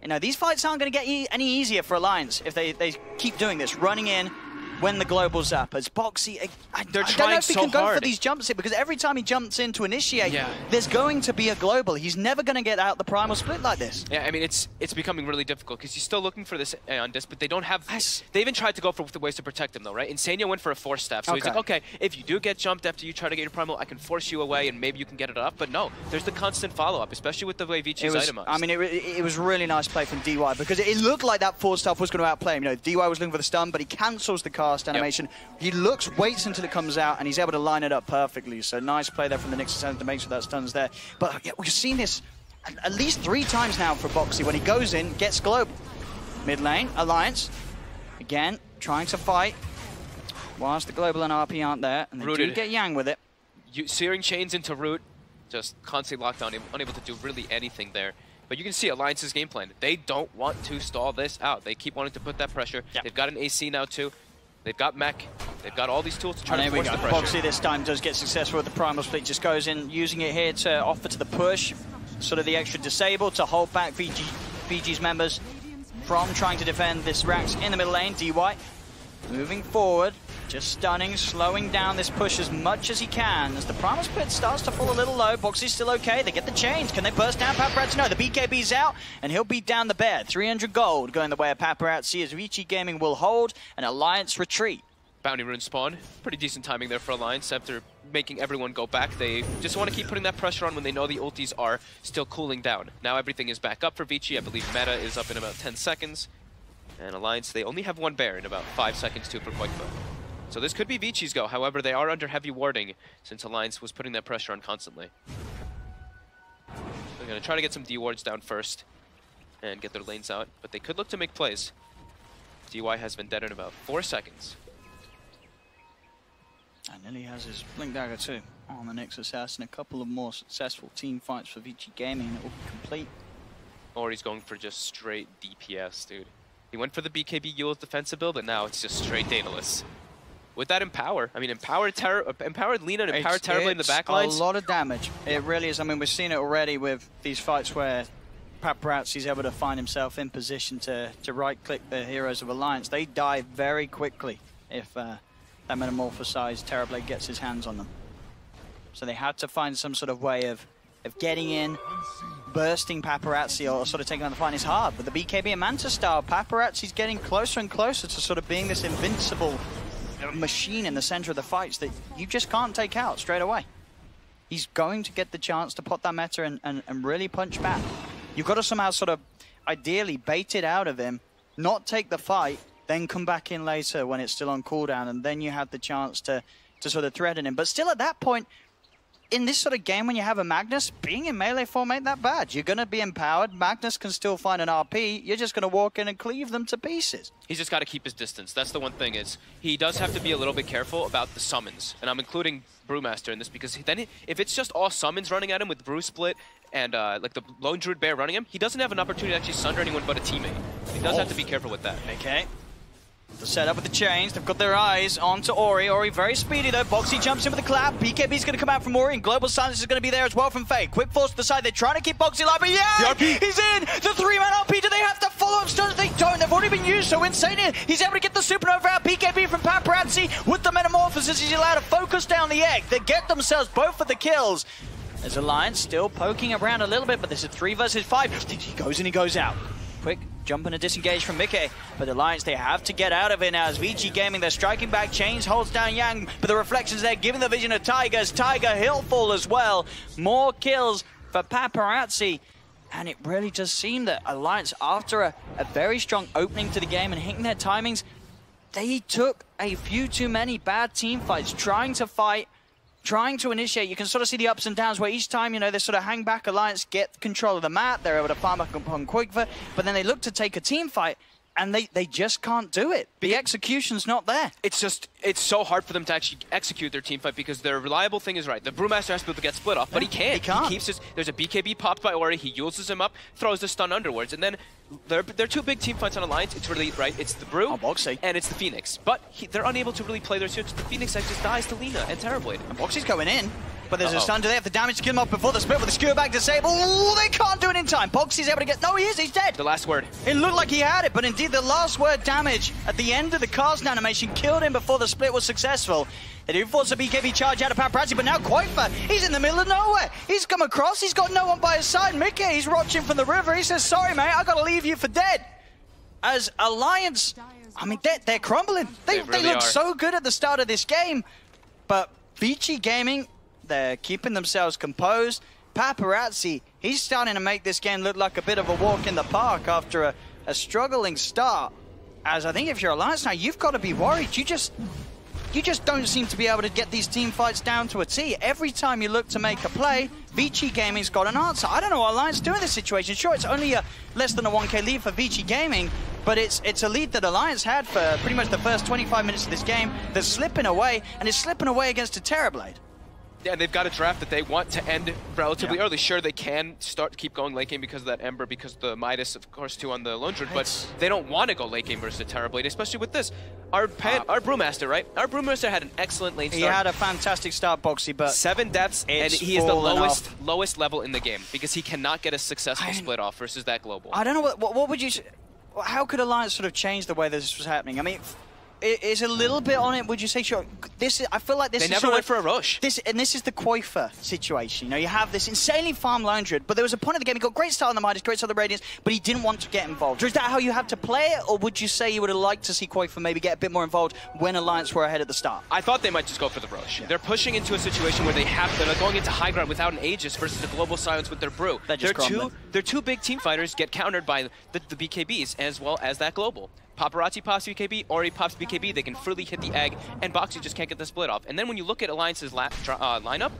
You know, these fights aren't going to get any easier for Alliance if they keep doing this, running in when the global's up. As Boxy, I don't know if he can go for these jumps here, because every time he jumps in to initiate, there's going to be a global. He's never going to get out the primal split like this.
Yeah, I mean, it's becoming really difficult, because he's still looking for this on disc, but they don't have... They even tried to go for the ways to protect him, though, right? Insania went for a force staff, so he's like, okay, if you do get jumped after you try to get your primal, I can force you away, and maybe you can get it off. But no, there's the constant follow-up, especially with the way Vici's itemized.
I mean, it was really nice play from DY, because it looked like that force staff was going to outplay him. You know, DY was looking for the stun, but he cancels the cast animation. He looks, waits until it comes out, and he's able to line it up perfectly. So nice play there from the Nixon Center to make sure that stun's there. But yeah, we've seen this at least 3 times now for Boxy. When he goes in, gets global. Mid lane, Alliance. Again, trying to fight. Whilst the global and RP aren't there, and they do get Yang with it.
Searing chains into root, just constantly locked down, unable to do really anything there. But you can see Alliance's game plan. They don't want to stall this out. They keep wanting to put that pressure. They've got an AC now too. They've got mech. They've got all these tools to try to force the pressure.
Boxy this time does get successful with the primal split. Just goes in, using it here to offer to the push. Sort of the extra disable to hold back VG's members. from trying to defend this Rax in the middle lane. DY moving forward, just stunning, slowing down this push as much as he can. As the Primus Pit starts to fall a little low, Boxy's still okay. They get the chains. Can they burst down Paparazzi? No, the BKB's out, and he'll beat down the bear. 300 gold going the way of Paparazzi as Vici Gaming will hold an Alliance retreat.
Bounty rune spawn. Pretty decent timing there for Alliance after making everyone go back. They just want to keep putting that pressure on when they know the ultis are still cooling down. Now everything is back up for Vici. I believe meta is up in about 10 seconds. And Alliance, they only have one bear in about 5 seconds too for Quakefoot. So this could be Vici's go. However, they are under heavy warding since Alliance was putting that pressure on constantly. They're going to try to get some D-wards down first and get their lanes out, but they could look to make plays. DY has been dead in about 4 seconds.
And then he has his Blink Dagger too on the next assassin. A couple of more successful team fights for Vici Gaming and it will be complete.
Or he's going for just straight DPS, dude. He went for the BKB Yule's defensive build, and now it's just straight Daedalus. With that Empower, I mean, Empowered Lina and Empowered Terrorblade in the backlines.
A lot of damage. It really is. I mean, we've seen it already with these fights where Paparazzi's able to find himself in position to right-click the heroes of Alliance. They die very quickly if that Metamorphosized Terrorblade gets his hands on them. So they had to find some sort of way of getting in, bursting Paparazzi, or sort of taking on the fight. It's hard. With the BKB and Manta style, Paparazzi's getting closer and closer to sort of being this invincible machine in the center of the fights that you just can't take out straight away. He's going to get the chance to pot that meta and really punch back. You've got to somehow sort of ideally bait it out of him, not take the fight, then come back in later when it's still on cooldown, and then you have the chance to sort of threaten him. But still at that point, in this sort of game when you have a Magnus, being in melee form ain't that bad. You're going to be empowered. Magnus can still find an RP. You're just going to walk in and cleave them to pieces.
He's just got to keep his distance. That's the one thing is he does have to be a little bit careful about the summons. And I'm including Brewmaster in this because then if it's just all summons running at him with Brew Split and like the Lone Druid Bear running him, he doesn't have an opportunity to actually sunder anyone but a teammate. He does have to be careful with that.
Okay. The setup with the chains, they've got their eyes onto Ori. Ori very speedy though. Boxy jumps in with the clap. BKB's going to come out from Ori, and Global Silence is going to be there as well from Faye. Quick force to the side. They're trying to keep Boxy alive, but yeah! He's in! The 3-man RP. Do they have to follow up stuns? They don't. They've already been used, so Insane he's able to get the Supernova out. BKB from Paparazzi with the Metamorphosis. He's allowed to focus down the egg. They get themselves both of the kills. There's Alliance still poking around a little bit, but this is 3 versus 5. He goes and he goes out. Quick jump and a disengage from Mickey, but Alliance, they have to get out of it now as Vici Gaming, they're striking back. Chains holds down Yang, but the reflections there giving the vision of Tigers. Tiger he'll fall as well. More kills for Paparazzi, and it really does seem that Alliance, after a very strong opening to the game and hitting their timings, they took a few too many bad team fights, trying to fight, trying to initiate. You can sort of see the ups and downs where each time, you know, they sort of hang back. Alliance get control of the map. They're able to farm up on Quickfoot, but then they look to take a team fight, and they just can't do it. The execution's not there.
It's so hard for them to actually execute their team fight because their reliable thing is right. The Brewmaster has to be able to get split off, but he can't. He keeps his, there's a BKB popped by Ori, he uses him up, throws the stun underwards, and then they're two big team fights on Alliance. It's really, right, it's the Brew and it's the Phoenix. But they're unable to really play their suits. The Phoenix just dies to Lina and Terrorblade.
And Boxy's going in. But there's a stun. Do they have the damage to kill him off before the split with the skewer back disable? Ooh, they can't do it in time. Boxy's able to get... No, he's dead.
The last word.
It looked like he had it, but indeed the last word damage at the end of the Carson animation killed him before the split was successful. They do force a BKB charge out of Paparazzi, but now Quakefoot, he's in the middle of nowhere. He's come across, he's got no one by his side. Mickey, he's watching from the river. He says, sorry, mate, I got to leave you for dead. As Alliance, I mean, they're crumbling. They look so good at the start of this game, but Vici Gaming, they're keeping themselves composed. Paparazzi, he's starting to make this game look like a bit of a walk in the park after a struggling start. As I think if you're Alliance now, you've got to be worried. You just don't seem to be able to get these team fights down to a T. Every time you look to make a play, Vici Gaming's got an answer. I don't know what Alliance do in this situation. Sure, it's only a less than a 1k lead for Vici Gaming, but it's a lead that Alliance had for pretty much the first 25 minutes of this game. They're slipping away, and it's slipping away against a Terrorblade.
Yeah, and they've got a draft that they want to end relatively early. Sure, they can keep going late game because of that Ember, because of the Midas, of course, too, on the Lone Druid, but they don't want to go late game versus a Terrorblade, especially with this. Our Brewmaster, right? Our Brewmaster had an excellent lane start.
He had a fantastic start, Boxy, but
7 deaths, and he is the lowest level in the game because he cannot get a successful split off versus that Global.
I don't know, what would you... how could Alliance sort of change the way this was happening? I mean, is a little bit on it, would you say? Sure. I feel like this is
They never went for a Roche.
This is the Coifer situation. You know, you have this insanely farm Lone Druid, but there was a point of the game, he got great start on the Midas, great start on the Radiance, but he didn't want to get involved. Or is that how you have to play it, or would you say you would have liked to see Coifer maybe get a bit more involved when Alliance were ahead at the start?
I thought they might just go for the Roche. Yeah. They're pushing into a situation where they're going into high ground without an Aegis versus the global silence with their Brew. Their two big team fighters get countered by the BKBs as well as that global. Paparazzi pops BKB, Ori pops BKB, they can freely hit the egg, and Boxy just can't get the split off. And then when you look at Alliance's lineup,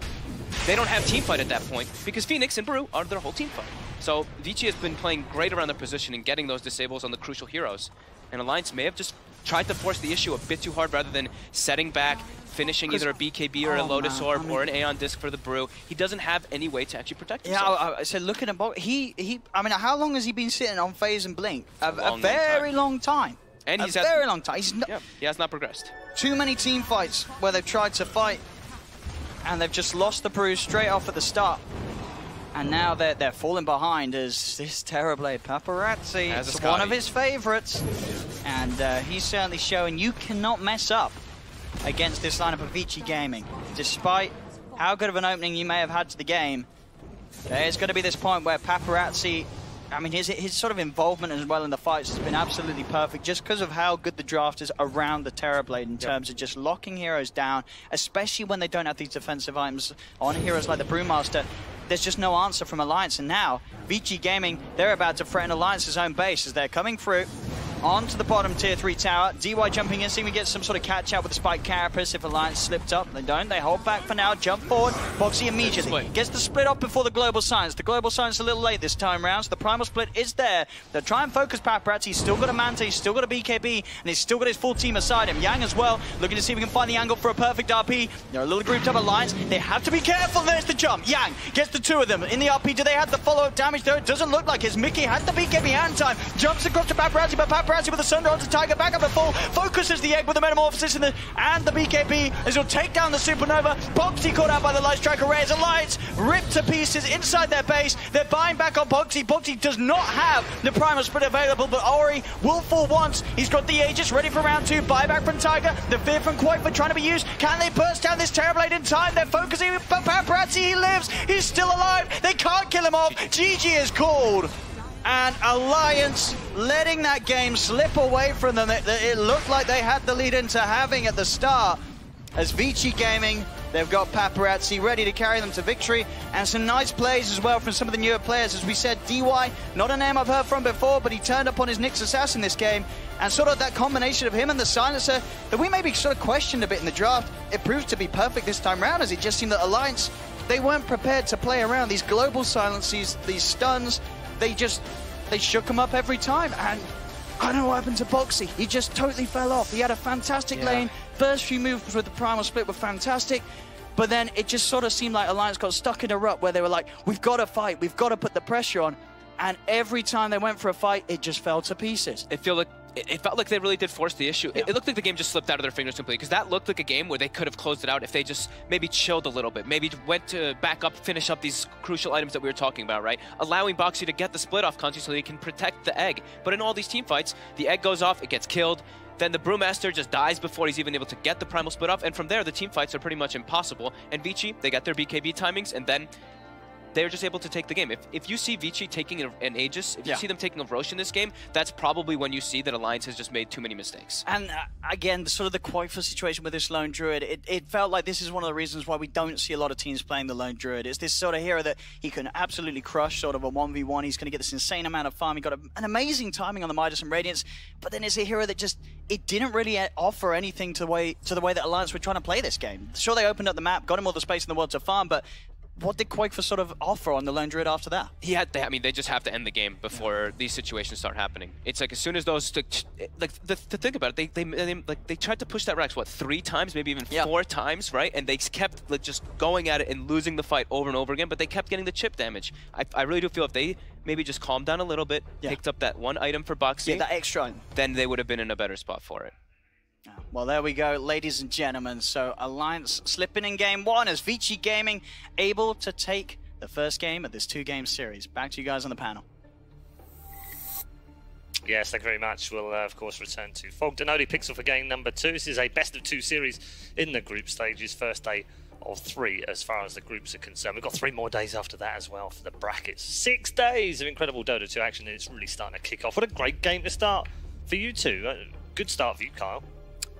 they don't have team fight at that point, because Phoenix and Brew are their whole team fight. So Vici has been playing great around their position and getting those disables on the crucial heroes. And Alliance may have just tried to force the issue a bit too hard rather than setting back, finishing either a BKB or a Lotus Orb or an Aeon Disc for the Brew. He doesn't have any way to actually protect himself.
Yeah, I said looking at I mean, how long has he been sitting on Phase and Blink? A very long time.
And he's
very long time.
He has not progressed.
Too many team fights where they've tried to fight and they've just lost the Brew straight off at the start. And now they're falling behind as this Terrorblade Paparazzi is one of his favorites. And he's certainly showing you cannot mess up against this lineup of Vici Gaming. Despite how good of an opening you may have had to the game, there's going to be this point where Paparazzi, I mean, his sort of involvement as well in the fights has been absolutely perfect just because of how good the draft is around the Terrorblade in terms of just locking heroes down, especially when they don't have these defensive items on heroes like the Brewmaster. There's just no answer from Alliance, and now Vici Gaming, they're about to threaten Alliance's own base as they're coming through onto the bottom tier 3 tower. DY jumping in, seeing we get some sort of catch out with the Spike Carapace if Alliance slipped up. They don't, they hold back for now, jump forward. Boxy immediately gets the split off before the Global Silence. The Global Silence a little late this time round, so the Primal Split is there. They'll try and focus Paparazzi. He's still got a Manta, he's still got a BKB, and he's still got his full team aside him. Yang as well, looking to see if we can find the angle for a perfect RP. They're a little grouped up Alliance. They have to be careful. There's the jump. Yang gets the two of them in the RP. Do they have the follow-up damage though? It doesn't look like it. Mickey has the BKB hand time. Jumps across to Paparazzi, but Paparazzi with the Thunder onto Tiger, back up the full, focuses the egg with the Metamorphosis and the BKB as he'll take down the Supernova. Boxy caught out by the Light Striker Rares. Alliance ripped to pieces inside their base. They're buying back on Boxy. Boxy does not have the Primal Split available, but Ori will fall once. He's got the Aegis ready for round 2. Buyback from Tiger. The Fear from Coifer trying to be used. Can they burst down this Terrorblade in time? They're focusing, but Paparazzi, he lives. He's still alive. They can't kill him off. GG is called. And Alliance letting that game slip away from them. It looked like they had the lead into having at the start. As Vici Gaming, they've got Paparazzi ready to carry them to victory. And some nice plays as well from some of the newer players. As we said, DY, not a name I've heard from before, but he turned up on his Nyx Assassin this game. And sort of that combination of him and the Silencer that we maybe sort of questioned a bit in the draft, it proved to be perfect this time round, as it just seemed that Alliance, they weren't prepared to play around these global silences, these stuns. They shook him up every time, and I don't know what happened to Boxy. He just totally fell off. He had a fantastic lane. First few moves with the Primal Split were fantastic, but then it just sort of seemed like Alliance got stuck in a rut where they were like, we've got to fight, we've got to put the pressure on, and every time they went for a fight, it just fell to pieces.
It felt like they really did force the issue. It looked like the game just slipped out of their fingers completely, because that looked like a game where they could have closed it out if they just maybe chilled a little bit, maybe went to back up, finish up these crucial items that we were talking about, right? Allowing Boxy to get the split off country so they can protect the egg. But in all these team fights, the egg goes off, it gets killed, then the Brewmaster just dies before he's even able to get the Primal Split off, and from there the team fights are pretty much impossible. And Vici, they got their BKB timings, and then they're just able to take the game. If you see Vici taking an Aegis, if you see them taking a Roche in this game, that's probably when you see that Alliance has just made too many mistakes.
And again, sort of the Coifer situation with this Lone Druid, it felt like this is one of the reasons why we don't see a lot of teams playing the Lone Druid. It's this sort of hero that he can absolutely crush, sort of a 1v1. He's going to get this insane amount of farm. He got an amazing timing on the Midas and Radiance, but then it's a hero that just, it didn't really offer anything to the way that Alliance were trying to play this game. Sure, they opened up the map, got him all the space in the world to farm, but what did Coifer sort of offer on the Lone Druid after that?
I mean, they just have to end the game before these situations start happening. It's like as soon as those, to think about it, they tried to push that Rex, what, 3 times, maybe even 4 times, right? And they kept just going at it and losing the fight over and over again, but they kept getting the chip damage. I really do feel if they maybe just calmed down a little bit, picked up that 1 item for Boxy,
that extra,
then they would have been in a better spot for it.
Well, there we go, ladies and gentlemen. So Alliance slipping in game 1 as Vici Gaming able to take the first game of this 2-game series. Back to you guys on the panel.
Yes, thank you very much. We'll, of course, return to Fog Denodi Pixel for game number 2. This is a best-of-2 series in the group stages. First day of 3 as far as the groups are concerned. We've got 3 more days after that as well for the brackets. 6 days of incredible Dota 2 action, and it's really starting to kick off. What a great game to start for you two. Good start for you, Kyle.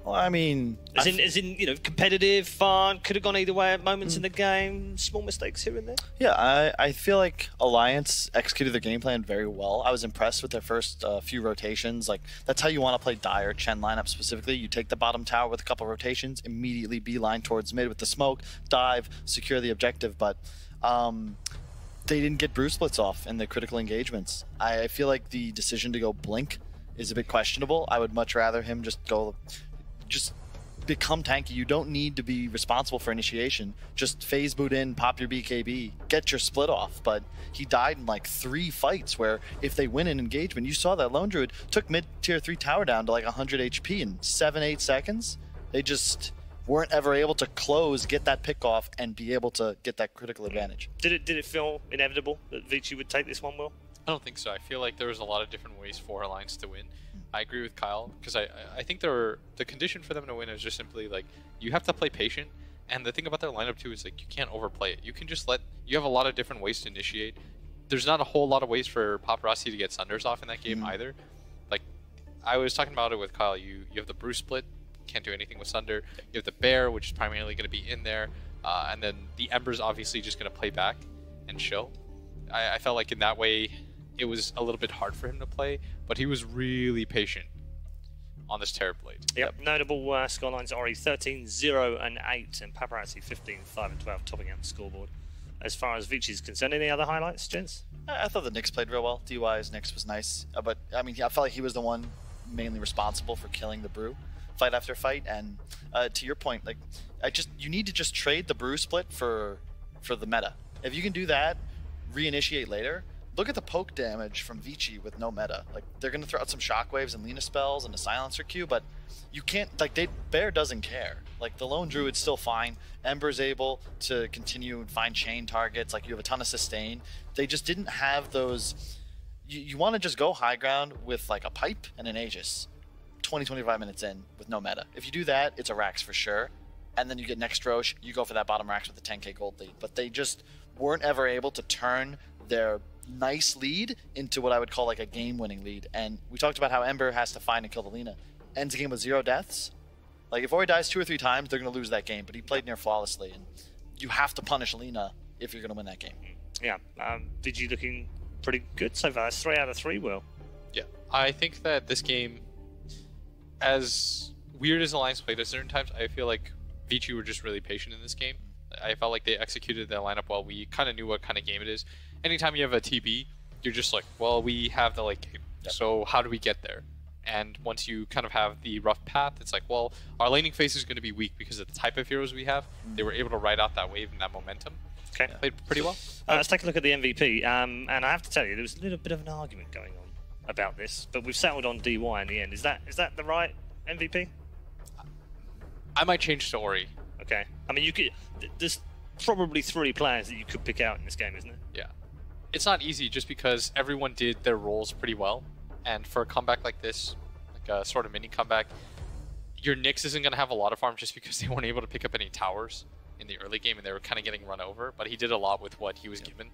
Well, I mean,
as in, you know, competitive, fun, could have gone either way at moments in the game, small mistakes here and there.
Yeah, I feel like Alliance executed their game plan very well. I was impressed with their first few rotations. Like, that's how you want to play Dire Chen lineup specifically. You take the bottom tower with a couple rotations, immediately beeline towards mid with the smoke, dive, secure the objective. But they didn't get brew splits off in the critical engagements. I feel like the decision to go Blink is a bit questionable. I would much rather him just become tanky. You don't need to be responsible for initiation. Just phase boot in, pop your BKB, get your split off. But he died in like 3 fights where if they win an engagement, you saw that Lone Druid took mid tier 3 tower down to like 100 HP in 7-8 seconds. They just weren't ever able to close, get that pick off, and be able to get that critical advantage.
Did it feel inevitable that Vici would take this one, Will?
I don't think so. I feel like there was a lot of different ways for Alliance to win. I agree with Kyle, because I think the condition for them to win is just simply like, you have to play patient, and the thing about their lineup too is like, you can't overplay it. You can just you have a lot of different ways to initiate. There's not a whole lot of ways for Paparazzi to get Sunders off in that game either. Like, I was talking about it with Kyle, you have the Brew split, can't do anything with Sunder. You have the Bear, which is primarily going to be in there, and then the Ember's obviously just going to play back and chill. I felt like in that way, it was a little bit hard for him to play, but he was really patient on this Terrorblade.
Yep. Notable scorelines: Ori 13-0-8 and Paparazzi 15-5-12, topping out the scoreboard. As far as Vici is concerned, any other highlights, gents?
I thought the Nyx played real well. DY's Nyx was nice, but I mean, I felt like he was the one mainly responsible for killing the Brew fight after fight. And to your point, like, you need to just trade the Brew split for the meta. If you can do that, reinitiate later. Look at the poke damage from Vici with no meta. Like, they're going to throw out some shockwaves and Lina spells and a silencer Q, but you can't, like, Bear doesn't care. Like, the lone Druid's still fine. Ember's able to continue and find chain targets. Like, you have a ton of sustain. They just didn't have those. You want to just go high ground with, like, a pipe and an Aegis 20-25 minutes in with no meta. If you do that, it's a Rax for sure. And then you get next Roche, you go for that bottom Rax with the 10k gold lead. But they just weren't ever able to turn their nice lead into what I would call like a game-winning lead. And we talked about how Ember has to find and kill the Lina. Ends the game with 0 deaths. Like, if Ori dies 2 or 3 times, they're going to lose that game. But he played near flawlessly, and you have to punish Lina if you're going to win that game.
Yeah, Vici looking pretty good so far. That's 3 out of 3, Will.
Yeah, I think that this game, as weird as Alliance played at certain times, I feel like Vici were just really patient in this game. I felt like they executed their lineup well. We kind of knew what kind of game it is. Anytime you have a TB, you're just like, well, we have the late game, so how do we get there? And once you kind of have the rough path, it's like, well, our laning phase is going to be weak because of the type of heroes we have. They were able to ride out that wave and that momentum.
Okay.
Played pretty well.
Let's take a look at the MVP. And I have to tell you, there was a little bit of an argument going on about this, but we've settled on DY in the end. Is that the right MVP?
I might change to Ori.
Okay. I mean, there's probably 3 players that you could pick out in this game, isn't it?
Yeah. It's not easy just because everyone did their roles pretty well. And for a comeback like this, like a sort of mini comeback, your Nyx isn't going to have a lot of farm just because they weren't able to pick up any towers in the early game and they were kind of getting run over. But he did a lot with what he was given.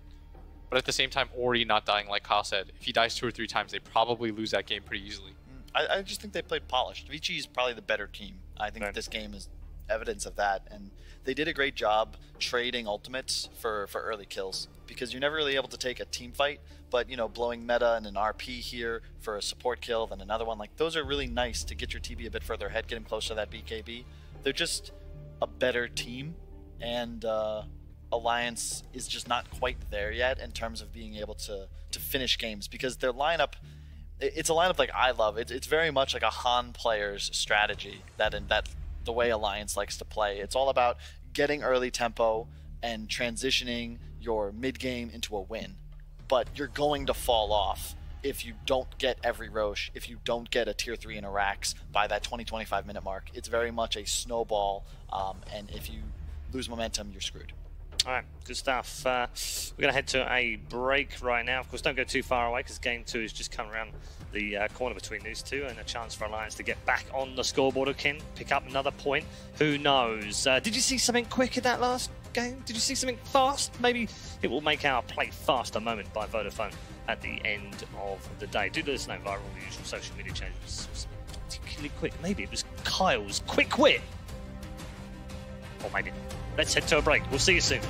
But at the same time, Ori not dying, like Kyle said, if he dies 2 or 3 times, they probably lose that game pretty easily.
I just think they played polished. Vici is probably the better team. I think this game is evidence of that, and they did a great job trading ultimates for early kills, because you're never really able to take a team fight, but you know, blowing meta and an RP here for a support kill, then another one, like, those are really nice to get your TB a bit further ahead, get him closer to that BKB. They're just a better team, and Alliance is just not quite there yet in terms of being able to finish games, because their lineup, it's a lineup like I love. It's very much like a Han player's strategy, that the way Alliance likes to play. It's all about getting early tempo and transitioning your mid game into a win. But you're going to fall off if you don't get every Roche, if you don't get a tier 3 in a Rax by that 20-25 minute mark. It's very much a snowball, and if you lose momentum, you're screwed.
All right, good stuff. We're going to head to a break right now. Of course, don't go too far away because Game 2 has just come around the corner between these two, and a chance for Alliance to get back on the scoreboard again, pick up another point. Who knows? Did you see something quick in that last game? Did you see something fast? Maybe it will make our play faster moment by Vodafone at the end of the day. Do let us know via all the usual social media channels. Was particularly quick. Maybe it was Kyle's quick wit. Or maybe. Let's head to a break. We'll see you soon.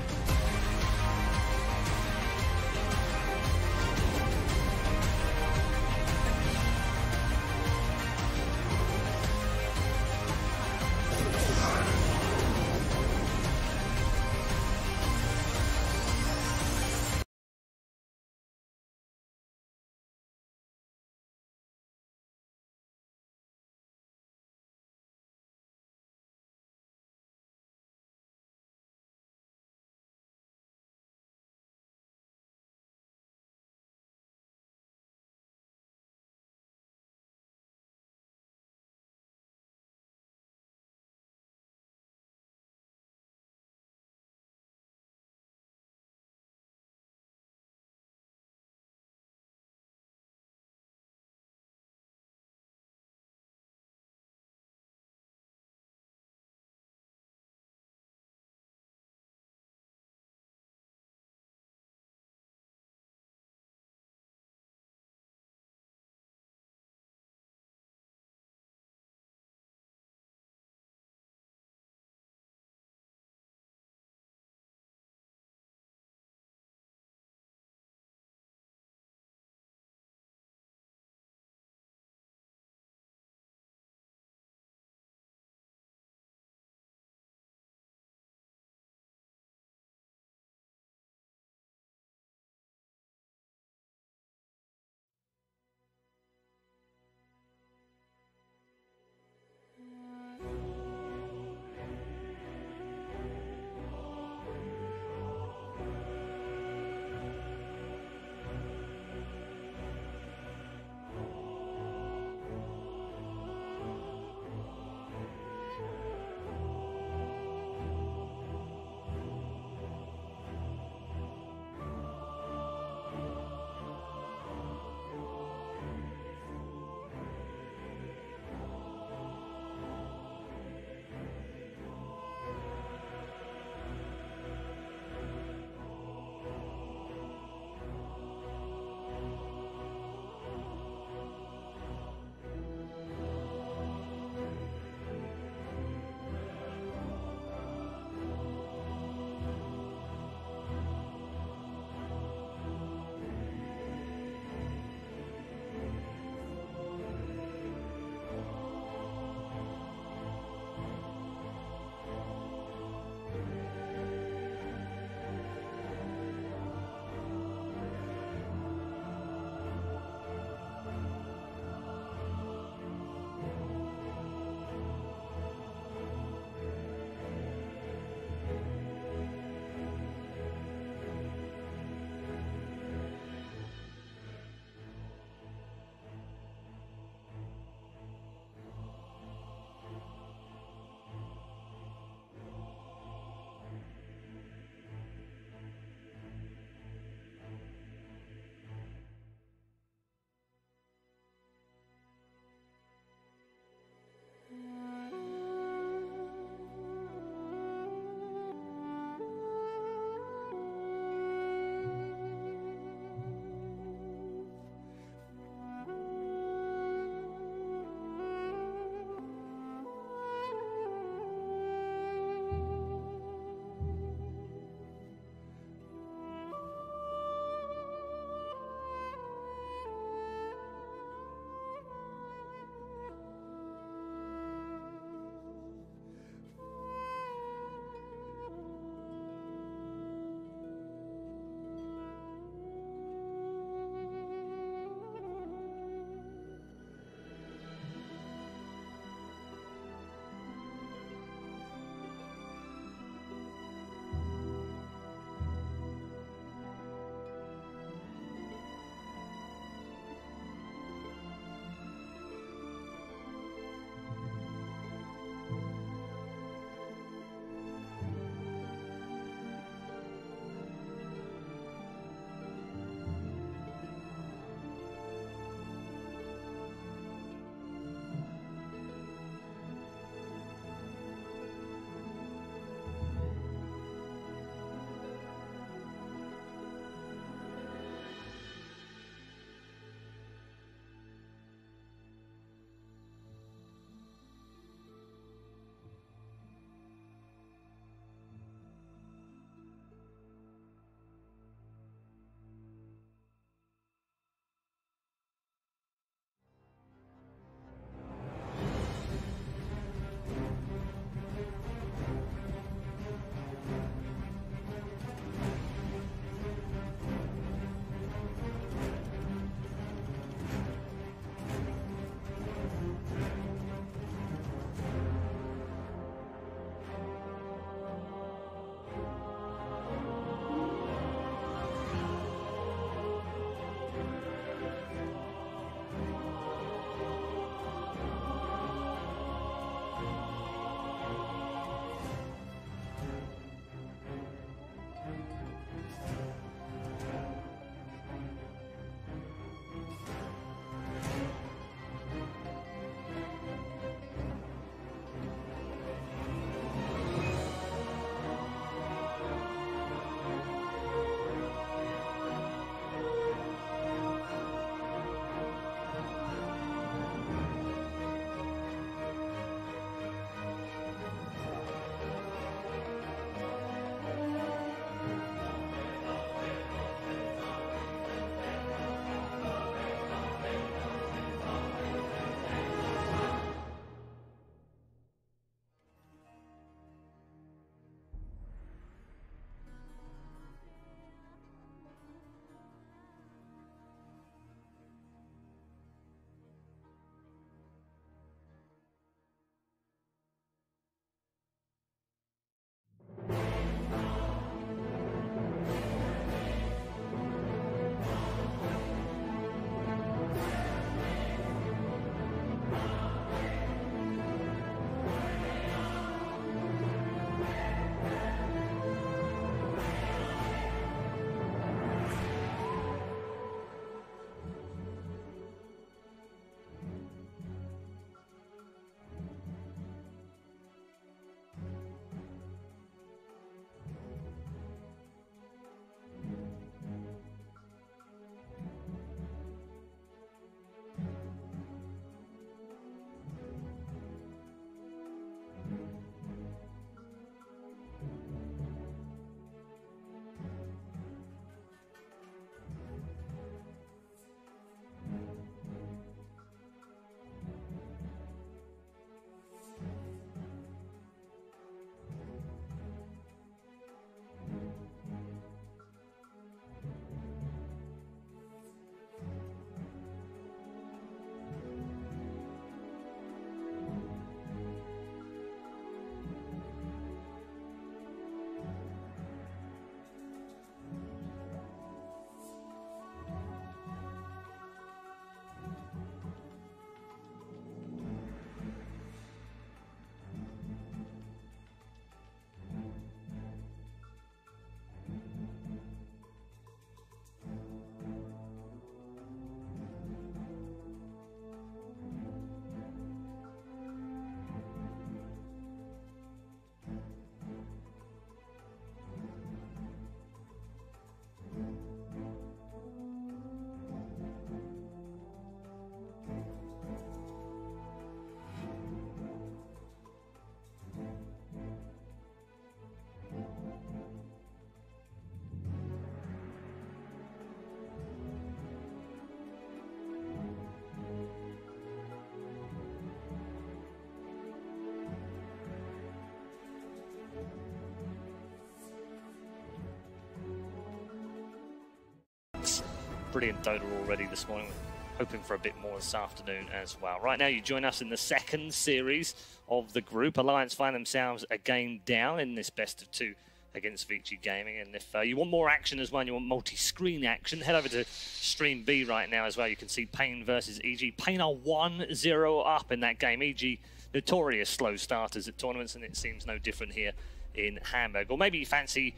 brilliant Dota already this morning. Hoping for a bit more this afternoon as well. Right now, you join us in the second series of the group. Alliance find themselves a game down in this best of 2 against Vici Gaming. And if you want more action as well, and you want multi-screen action, head over to Stream B right now as well. You can see Pain versus EG. Pain are 1-0 up in that game. EG, notorious slow starters at tournaments, and it seems no different here in Hamburg. Or maybe you fancy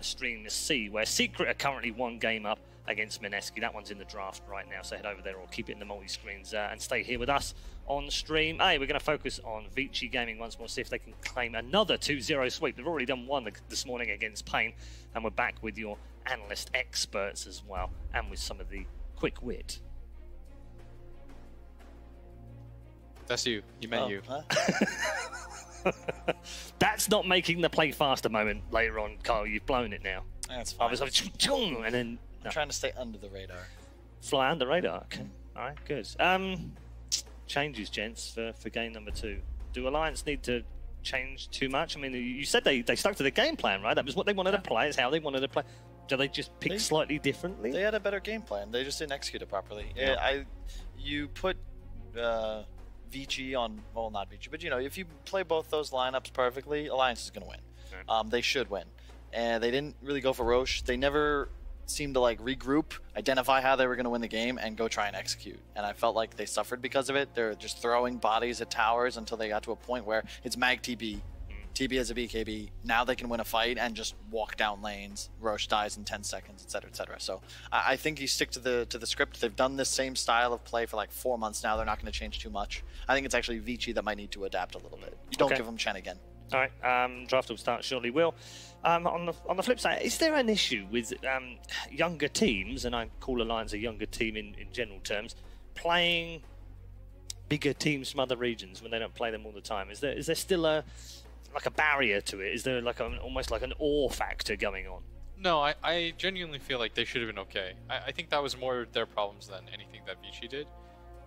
Stream C, where Secret are currently 1 game up against Mineski. That one's in the draft right now, so head over there or keep it in the multi-screens and stay here with us on Stream A. We're going to focus on Vici Gaming once more, see if they can claim another 2-0 sweep. They've already done one this morning against Pain, and we're back with your analyst experts as well, and with some of the quick wit.
That's you. You meant you.
Huh?
That's not making the play faster moment later on, Kyle. You've blown it now.
That's
I
fine.
was like, and then
I'm trying to stay under the radar.
fly under radar. Okay. All right, good. Changes, gents, for game number 2. Do Alliance need to change too much? I mean, you said they stuck to the game plan, right? That was what they wanted to play. It's how they wanted to play. Do they just pick slightly differently?
They had a better game plan. They just didn't execute it properly.
Yeah.
You put Vici on, well, not Vici, but you know, if you play both those lineups perfectly, Alliance is going to win.
Okay.
They should win. And they didn't really go for Roche. They never seemed to like regroup, identify how they were going to win the game, and go try and execute. And I felt like they suffered because of it. They're just throwing bodies at towers until they got to a point where it's Mag TB. TB as a BKB. Now they can win a fight and just walk down lanes. Roche dies in 10 seconds, etc., etc. So I think you stick to the script. They've done this same style of play for like 4 months now. They're not going to change too much. I think it's actually Vici that might need to adapt a little bit. You don't give them Chen again.
All right, draft will start shortly. Will, on the flip side, is there an issue with younger teams, and I call Alliance a younger team in general terms, playing bigger teams from other regions when they don't play them all the time? Is there still a barrier to it? Is there like almost like an awe factor going on?
No, I genuinely feel like they should have been okay. I think that was more their problems than anything that Vici did.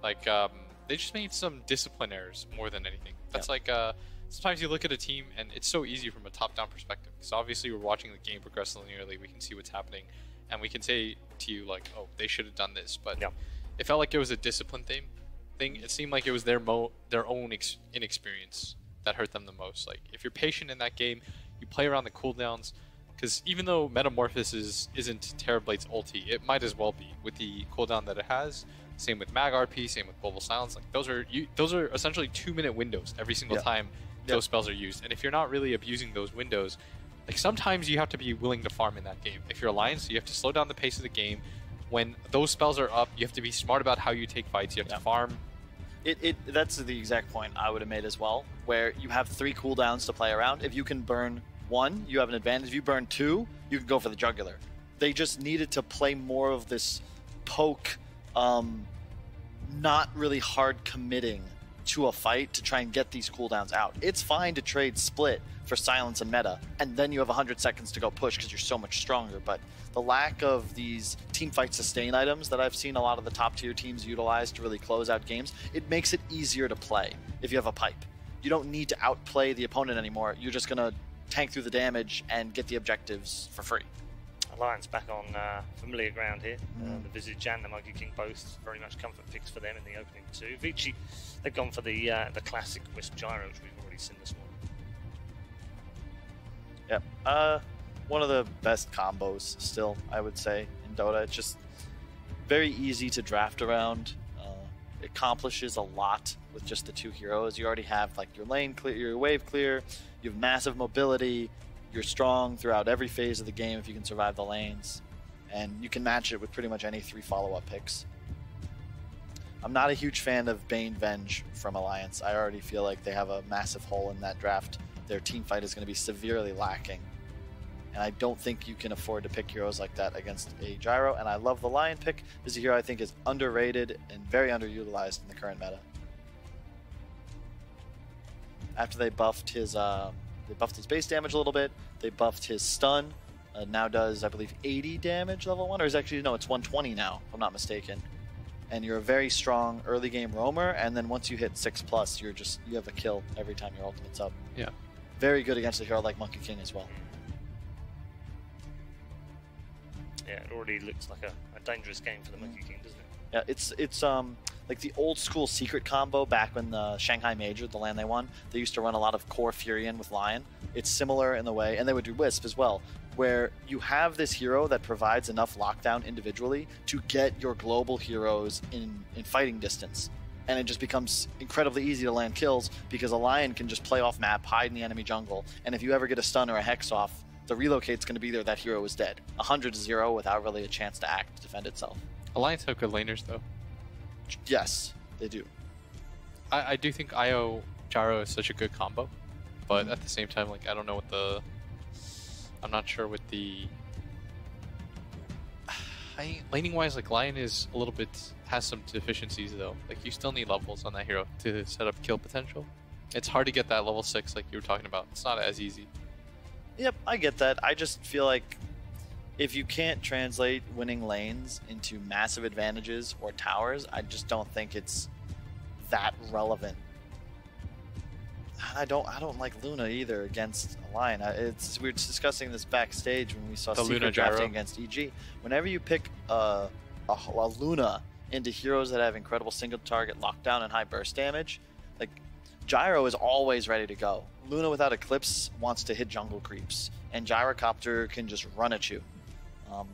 Like, they just made some discipline errors more than anything. That's like, sometimes you look at a team and it's so easy from a top-down perspective. Because obviously we're watching the game progress linearly, we can see what's happening, and we can say to you like, oh, they should have done this. But it felt like it was a discipline thing. It seemed like it was their own inexperience that hurt them the most. Like, if you're patient in that game, you play around the cooldowns, because even though Metamorphosis isn't Terrorblade's ulti, it might as well be with the cooldown that it has. Same with Mag RP, same with Global Silence. Like, those are essentially 2-minute windows every single time those spells are used. And if you're not really abusing those windows, like, sometimes you have to be willing to farm in that game. If you're Alliance, you have to slow down the pace of the game. When those spells are up, you have to be smart about how you take fights. You have to farm.
That's the exact point I would have made as well, where you have 3 cooldowns to play around. If you can burn 1, you have an advantage. If you burn 2, you can go for the jugular. They just needed to play more of this poke, not really hard committing to a fight to try and get these cooldowns out. It's fine to trade split for silence and meta, and then you have 100 seconds to go push because you're so much stronger, but the lack of these teamfight sustain items that I've seen a lot of the top tier teams utilize to really close out games, it makes it easier to play if you have a pipe. You don't need to outplay the opponent anymore. You're just going to tank through the damage and get the objectives for free.
Alliance back on familiar ground here. The Visage and the Monkey King both very much comfort picks for them in the opening 2. Vici, they've gone for the classic Wisp Gyro, which we've already seen this morning.
Yep. One of the best combos still, I would say, in Dota. It's just very easy to draft around. It accomplishes a lot with just the 2 heroes. You already have like your lane clear, your wave clear, you have massive mobility, you're strong throughout every phase of the game if you can survive the lanes, and you can match it with pretty much any 3 follow-up picks. I'm not a huge fan of Bane Venge from Alliance. I already feel like they have a massive hole in that draft. Their team fight is going to be severely lacking. And I don't think you can afford to pick heroes like that against a Gyro. And I love the Lion pick. This is a hero I think is underrated and very underutilized in the current meta. After they buffed his base damage a little bit, they buffed his stun. Now does, I believe, 80 damage level 1, or is actually, no, it's 120 now, if I'm not mistaken. And you're a very strong early game roamer, and then once you hit 6+, you have a kill every time your ultimate's up.
Yeah.
Very good against a hero like Monkey King as well.
Yeah, it already looks like a dangerous game for the Monkey King, doesn't it?
Yeah, it's like the old school secret combo back when the Shanghai Major, the land they won, they used to run a lot of core Furion with Lion. It's similar in the way, and they would do Wisp as well, where you have this hero that provides enough lockdown individually to get your global heroes in fighting distance. And it just becomes incredibly easy to land kills because a Lion can just play off map, hide in the enemy jungle, and if you ever get a stun or a hex off, the relocate's going to be there, that hero is dead. 100-0 without really a chance to act to defend itself.
Alliance have good laners though.
Yes, they do.
I do think IO Gyro is such a good combo, but at the same time, like I don't know what the, I'm not sure what the. Laning wise, like Lion is a little bit has some deficiencies though. Like you still need levels on that hero to set up kill potential. It's hard to get that level 6 like you were talking about. It's not as easy.
Yep, I get that. I just feel like if you can't translate winning lanes into massive advantages or towers, I just don't think it's that relevant. I don't like Luna either against a Lion. We were discussing this backstage when we saw
The
Secret
Luna
drafting
Gyro.
against EG. Whenever you pick a Luna into heroes that have incredible single target lockdown and high burst damage, like Gyro is always ready to go. Luna without Eclipse wants to hit jungle creeps, and Gyrocopter can just run at you.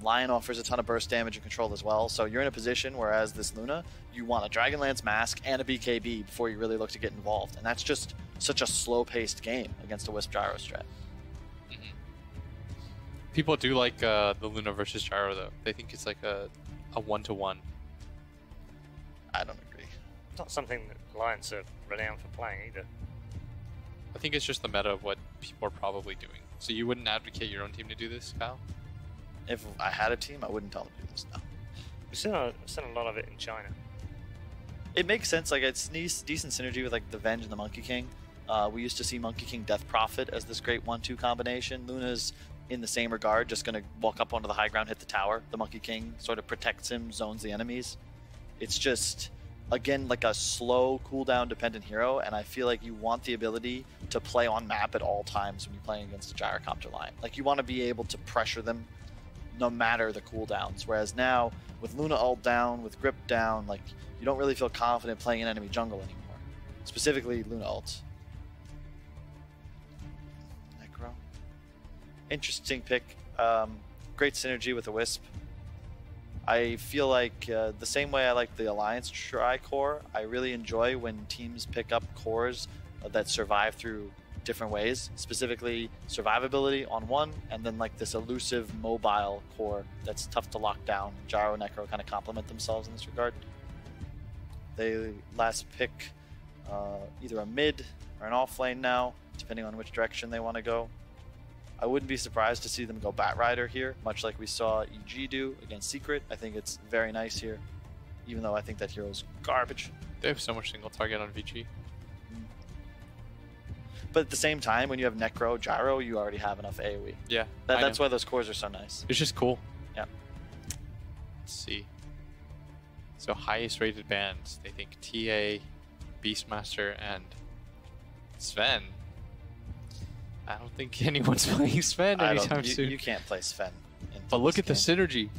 Lion offers a ton of burst damage and control as well, so you're in a position whereas this Luna, you want a Dragonlance Mask and a BKB before you really look to get involved, and that's just such a slow-paced game against a Wisp Gyro strat.
People do like the Luna versus Gyro though. They think it's like a 1-to-1.
I don't agree.
It's not something that Alliance are renowned for playing either.
I think it's just the meta of what people are probably doing. So you wouldn't advocate your own team to do this, Kyle?
If I had a team, I wouldn't tell them to do this now.
We've seen a lot of it in China.
It makes sense. Like it's decent synergy with like the Venge and the Monkey King. We used to see Monkey King Death Prophet as this great 1-2 combination. Luna's in the same regard, just gonna walk up onto the high ground, hit the tower. The Monkey King sort of protects him, zones the enemies. It's just, again, like a slow cooldown dependent hero, and I feel like you want the ability to play on map at all times when you're playing against a Gyrocopter line. Like you want to be able to pressure them no matter the cooldowns, whereas now with Luna ult down, with grip down, like you don't really feel confident playing an enemy jungle anymore. Specifically Luna ult. Necro. Interesting pick. Great synergy with the Wisp. I feel like the same way I like the Alliance tri-core, I really enjoy when teams pick up cores that survive through different ways, specifically survivability on one, and then like this elusive mobile core that's tough to lock down. Gyro and Necro kind of complement themselves in this regard. They last pick either a mid or an off lane now, depending on which direction they want to go. I wouldn't be surprised to see them go Batrider here, much like we saw EG do against Secret. I think it's very nice here, even though I think that hero's garbage.
They have so much single target on Vici.
But at the same time, when you have Necro, Gyro, you already have enough AoE.
Yeah,
That's why those cores are so nice.
it's just cool.
Yeah.
Let's see. So highest rated bands, they think TA, Beastmaster, and Sven. I don't think anyone's playing Sven anytime soon.
You can't play Sven.
But look at the synergy.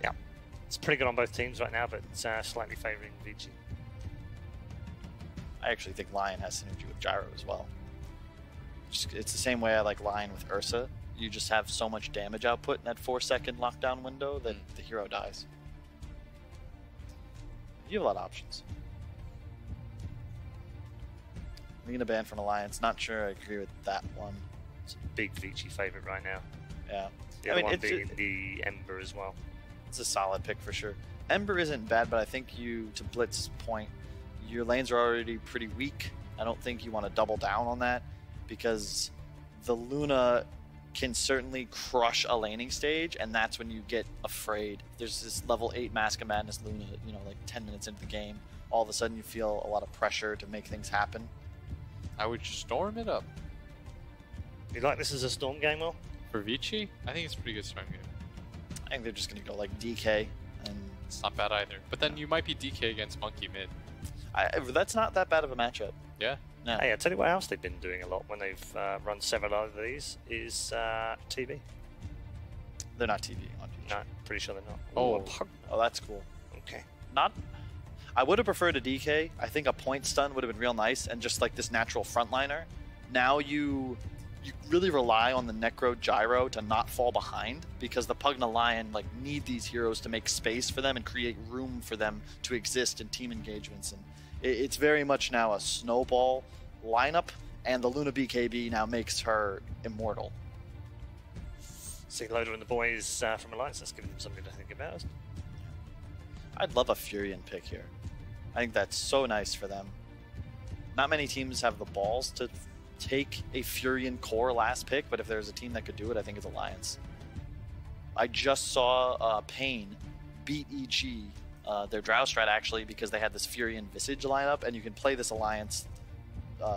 Yeah, it's pretty good on both teams right now, but slightly favouring Vici.
I actually think Lion has synergy with Gyro as well. It's the same way I like Lion with Ursa. You just have so much damage output in that 4-second lockdown window that the hero dies. You have a lot of options. I'm gonna ban from Alliance. Not sure I agree with that one.
It's a big Vici favourite right now.
Yeah.
The other one being the Ember as well.
It's a solid pick for sure. Ember isn't bad, but I think to Blitz's point, your lanes are already pretty weak. I don't think you want to double down on that because the Luna can certainly crush a laning stage, and that's when you get afraid. There's this level 8 Mask of Madness Luna, like 10 minutes into the game. All of a sudden you feel a lot of pressure to make things happen.
I would just storm it up.
You like this as a Storm game, Will?
For Vici, I think it's a pretty good storm game.
I think they're just going to go like DK, and
It's not bad either. But then you might be DK against Monkey mid.
that's not that bad of a matchup.
Yeah.
No.
Hey, I'll tell you what else they've been doing a lot when they've run several of these is TV.
They're not TVing on Vici.
No, pretty sure they're not.
Oh.
Oh, that's cool.
Okay.
Not. I would have preferred a DK. I think a point stun would have been real nice, and just like this natural frontliner. Now you really rely on the Necro Gyro to not fall behind, because the Pugna Lion like need these heroes to make space for them and create room for them to exist in team engagements. And it's very much now a snowball lineup, and the Luna BKB now makes her immortal.
See Loader and the boys from Alliance. Let's give them something to think about.
I'd love a Furion pick here. I think that's so nice for them. Not many teams have the balls to take a Furion core last pick, but if there's a team that could do it, I think it's Alliance. I just saw Pain beat EG, their Drow strat actually, because they had this Furion Visage lineup, and you can play this Alliance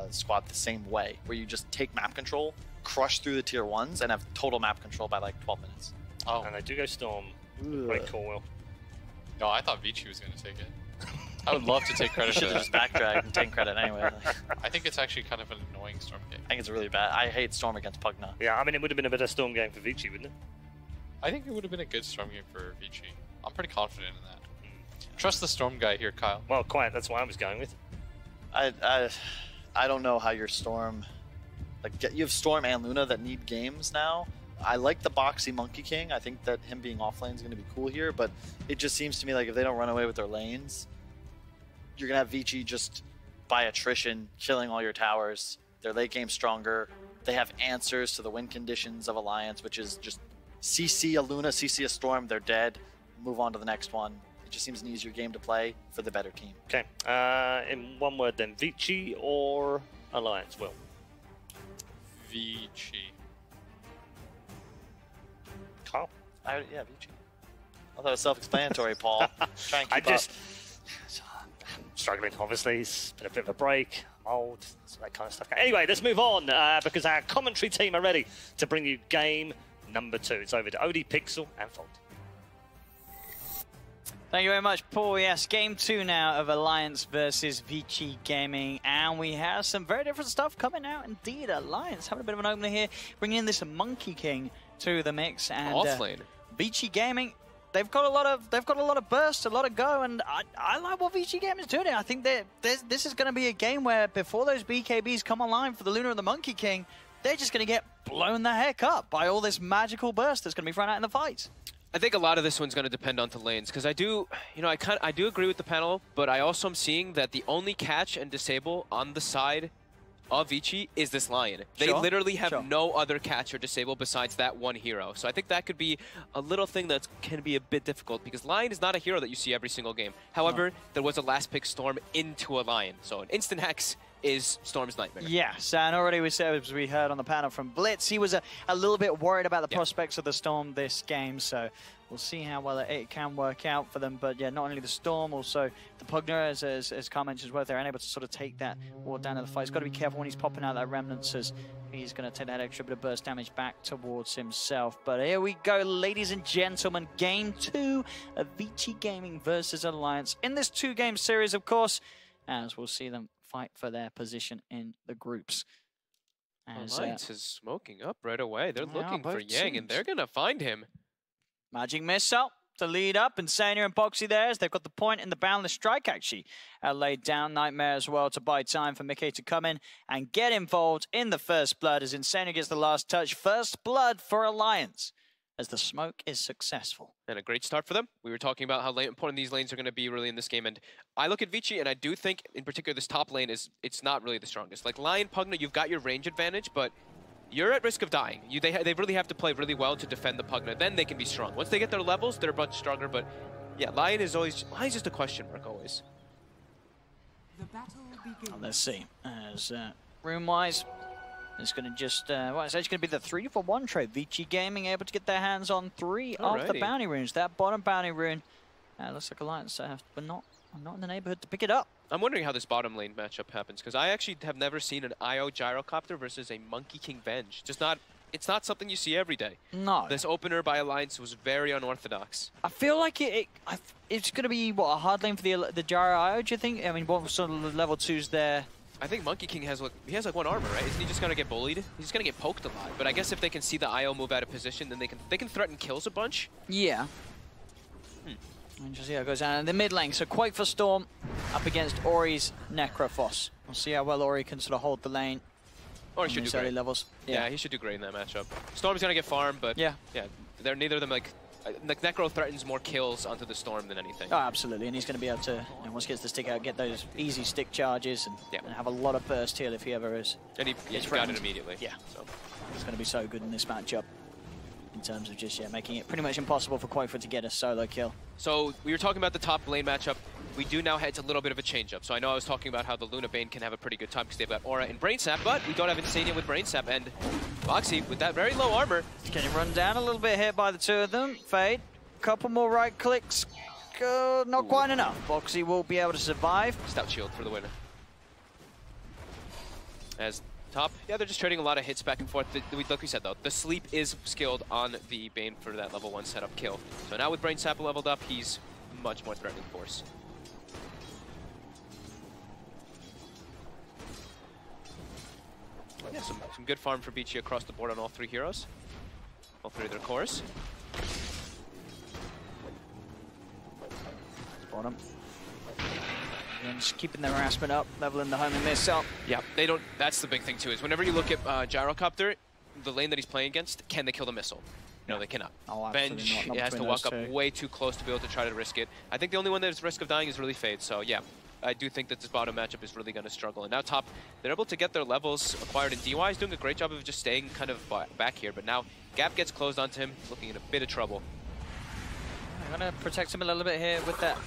squad the same way, where you just take map control, crush through the tier 1s, and have total map control by like 12 minutes.
Oh.
And they do go Storm. Great call, Will.
No, I thought Vici was going to take it. I would love to take
You
credit for
should have
that.
just backdragged and taken credit anyway.
I think it's actually kind of an annoying Storm game.
I think it's really bad. I hate Storm against Pugna.
Yeah, I mean, it would have been a better Storm game for Vici, wouldn't it?
I think it would have been a good Storm game for Vici. I'm pretty confident in that. Trust the Storm guy here, Kyle.
Well, quite. That's what I was going with.
I don't know how your Storm... Like, you have Storm and Luna that need games now. I like the boxy Monkey King. I think that him being offlane is going to be cool here, but it just seems to me like if they don't run away with their lanes, you're going to have Vici just by attrition killing all your towers. Their late game stronger. They have answers to the win conditions of Alliance, which is just CC a Luna, CC a Storm, they're dead. Move on to the next one. It just seems an easier game to play for the better team.
Okay. In one word then, Vici or Alliance, Will?
Vici.
Kyle?
Yeah, Vici. I thought it was self-explanatory, Paul. Try and keep
I
up.
struggling, obviously. It's been a bit of a break. I'm old, so that kind of stuff. Anyway, let's move on because our commentary team are ready to bring you game number 2. It's over to OD, Pixel, and Fold.
Thank you very much, Paul. Yes, game 2 now of Alliance versus Vici Gaming, and we have some very different stuff coming out. Indeed, Alliance having a bit of an opener here, bringing in this Monkey King to the mix, and
Offlane.
Vici Gaming. They've got a lot of burst, a lot of go, and I like what Vici Gaming is doing. I think that this is going to be a game where before those BKBs come online for the Luna and the Monkey King, they're just going to get blown the heck up by all this magical burst that's going to be thrown out in the fights.
I think a lot of this one's going to depend on the lanes, because I do agree with the panel, but I also am seeing that the only catch and disable on the side of Vici is this Lion. They literally have no other catch or disable besides that one hero. So I think that could be a little thing that can be a bit difficult, because Lion is not a hero that you see every single game. However, there was a last pick Storm into a Lion. So an instant hex is Storm's nightmare.
Yes, and already we said, as we heard on the panel from Blitz, he was a little bit worried about the prospects of the Storm this game, so we'll see how well it can work out for them. But yeah, not only the Storm, also the Pugna, as Carl mentioned as well, they're unable to sort of take that ward down to the fight. He's got to be careful when he's popping out that Remnants, as he's going to take that extra bit of burst damage back towards himself. But here we go, ladies and gentlemen, game 2 of Vici Gaming versus Alliance. In this 2-game series, of course, as we'll see them fight for their position in the groups.
Alliance is smoking up right away. They're looking for
both
Yang, and
teams.
they're going to find him.
Magic Missile to lead up, and Sanya and Boxy there, as they've got the point and the Boundless Strike actually laid down. Nightmare as well to buy time for Mickey to come in and get involved in the first blood, as Insania gets the last touch. First blood for Alliance, as the smoke is successful.
And a great start for them. We were talking about how important these lanes are going to be really in this game, and I look at Vici, and I do think, in particular, this top lane it's not really the strongest. Like Lion, Pugna, you've got your range advantage, but you're at risk of dying. They really have to play really well to defend the Pugna. Then they can be strong. Once they get their levels, they're a bunch stronger. But yeah, Lion's just a question mark always.
Let's see. As room-wise, it's going to just, well, it's actually going to be the 3-for-1 trade. Vici Gaming able to get their hands on 3 of the bounty runes. That bottom bounty rune, looks like Alliance but not in the neighborhood to pick it up.
I'm wondering how this bottom lane matchup happens, because I actually have never seen an IO Gyrocopter versus a Monkey King Venge. It's not something you see every day.
No.
This opener by Alliance was very unorthodox.
I feel like it's going to be, what, a hard lane for the Gyro IO, do you think? I mean, what sort of level 2s there
I think Monkey King has like one armor, right? Isn't he just gonna get bullied? He's just gonna get poked a lot. But I guess if they can see the IO move out of position, then they can threaten kills a bunch.
Yeah. And just see how it goes down in the mid lane. So Quake for Storm up against Ori's Necrophos. We'll see how well Ori can sort of hold the lane.
Or he should do great.
Early levels.
Yeah, he should do great in that matchup. Storm's gonna get farm, but yeah, they're neither of them like Necro threatens more kills onto the Storm than anything.
Oh, absolutely, and he's going to be able to, once he gets the stick out, get those easy stick charges and have a lot of burst heal if he ever is.
And he got it immediately.
Yeah, so it's going to be so good in this matchup in terms of just making it pretty much impossible for Quakefoot to get a solo kill. So
we were talking about the top lane matchup. We do now head to a little bit of a change-up. So I know I was talking about how the Luna Bane can have a pretty good time because they've got Aura and Brain Sap, but we don't have Insania with Brain Sap, and Boxy, with that very low armor,
getting run down a little bit here by the two of them. Fade, couple more right clicks, not quite enough. Boxy will be able to survive.
Stout shield for the winner. As top, they're just trading a lot of hits back and forth. Like we said though, the sleep is skilled on the Bane for that level 1 setup kill. So now with Brain Sap leveled up, he's much more threatening force. Yeah, some good farm for Vici across the board on all 3 heroes. All 3 of their cores.
Bottom. And just keeping their harassment up, leveling the homing miss up.
Yeah, they don't. That's the big thing too. Is whenever you look at Gyrocopter, the lane that he's playing against, can they kill the missile? No, they cannot.
Oh,
Bench, it has to walk up way too close to be able to try to risk it. I think the only one that has risk of dying is really Fade. So yeah, I do think that this bottom matchup is really going to struggle. And now top, they're able to get their levels acquired, and DY is doing a great job of just staying kind of back here. But now Gap gets closed onto him, looking in a bit of trouble.
I'm going to protect him a little bit here with that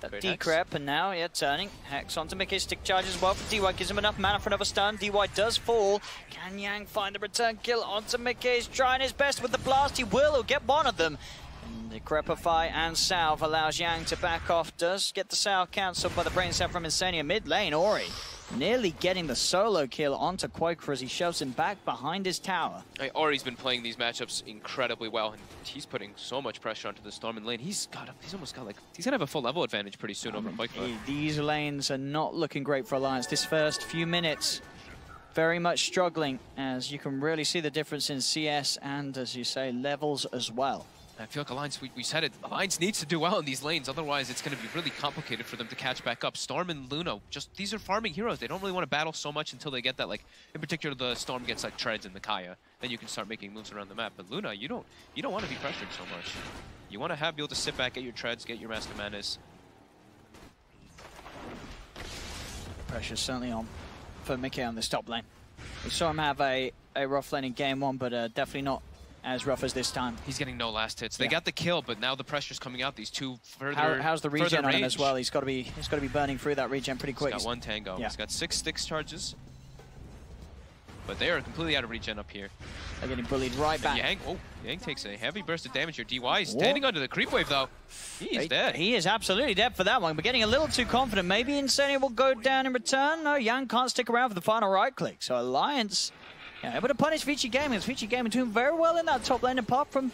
decrep, and now, turning. Hex onto Mickey's stick charge as well for DY, gives him enough mana for another stun. DY does fall. Can Yang find the return kill onto Mickey? He's trying his best with the blast. He'll get one of them. And the Decrepify and Salve allows Yang to back off. Does get the Salve cancelled by the Brain Sap from Insania. Mid lane, Ori nearly getting the solo kill onto Quaker as he shoves him back behind his tower.
Ori's been playing these matchups incredibly well, and he's putting so much pressure onto the Storm in lane. He's almost got like, he's gonna have a full level advantage pretty soon over Quaker.
These lanes are not looking great for Alliance. This first few minutes, very much struggling, as you can really see the difference in CS and, as you say, levels as well.
I feel like Alliance, we said it, Alliance needs to do well in these lanes, otherwise it's going to be really complicated for them to catch back up. Storm and Luna, these are farming heroes. They don't really want to battle so much until they get that, like, in particular the Storm gets like treads in the Kaya. Then you can start making moves around the map. But Luna, you don't want to be pressured so much. You want to be able to sit back, get your treads, get your Mask of Madness.
Pressure's certainly on for Mickey on this top lane. We saw him have a rough lane in game 1, but definitely not as rough as this time.
He's getting no last hits. They got the kill, but now the pressure's coming out. These two further.
How's the regen on him as well? He's got to be burning through that regen pretty quick.
He's got 1 tango. He's got 6 sticks charges, but they are completely out of regen up here.
They're getting bullied right back.
Yang takes a heavy burst of damage here. DY is standing under the creep wave though. He's dead.
He is absolutely dead for that one. We're getting a little too confident. Maybe Insania will go down in return. No, Yang can't stick around for the final right click. So Alliance able to punish Vici Gaming. Vici Gaming doing very well in that top lane, apart from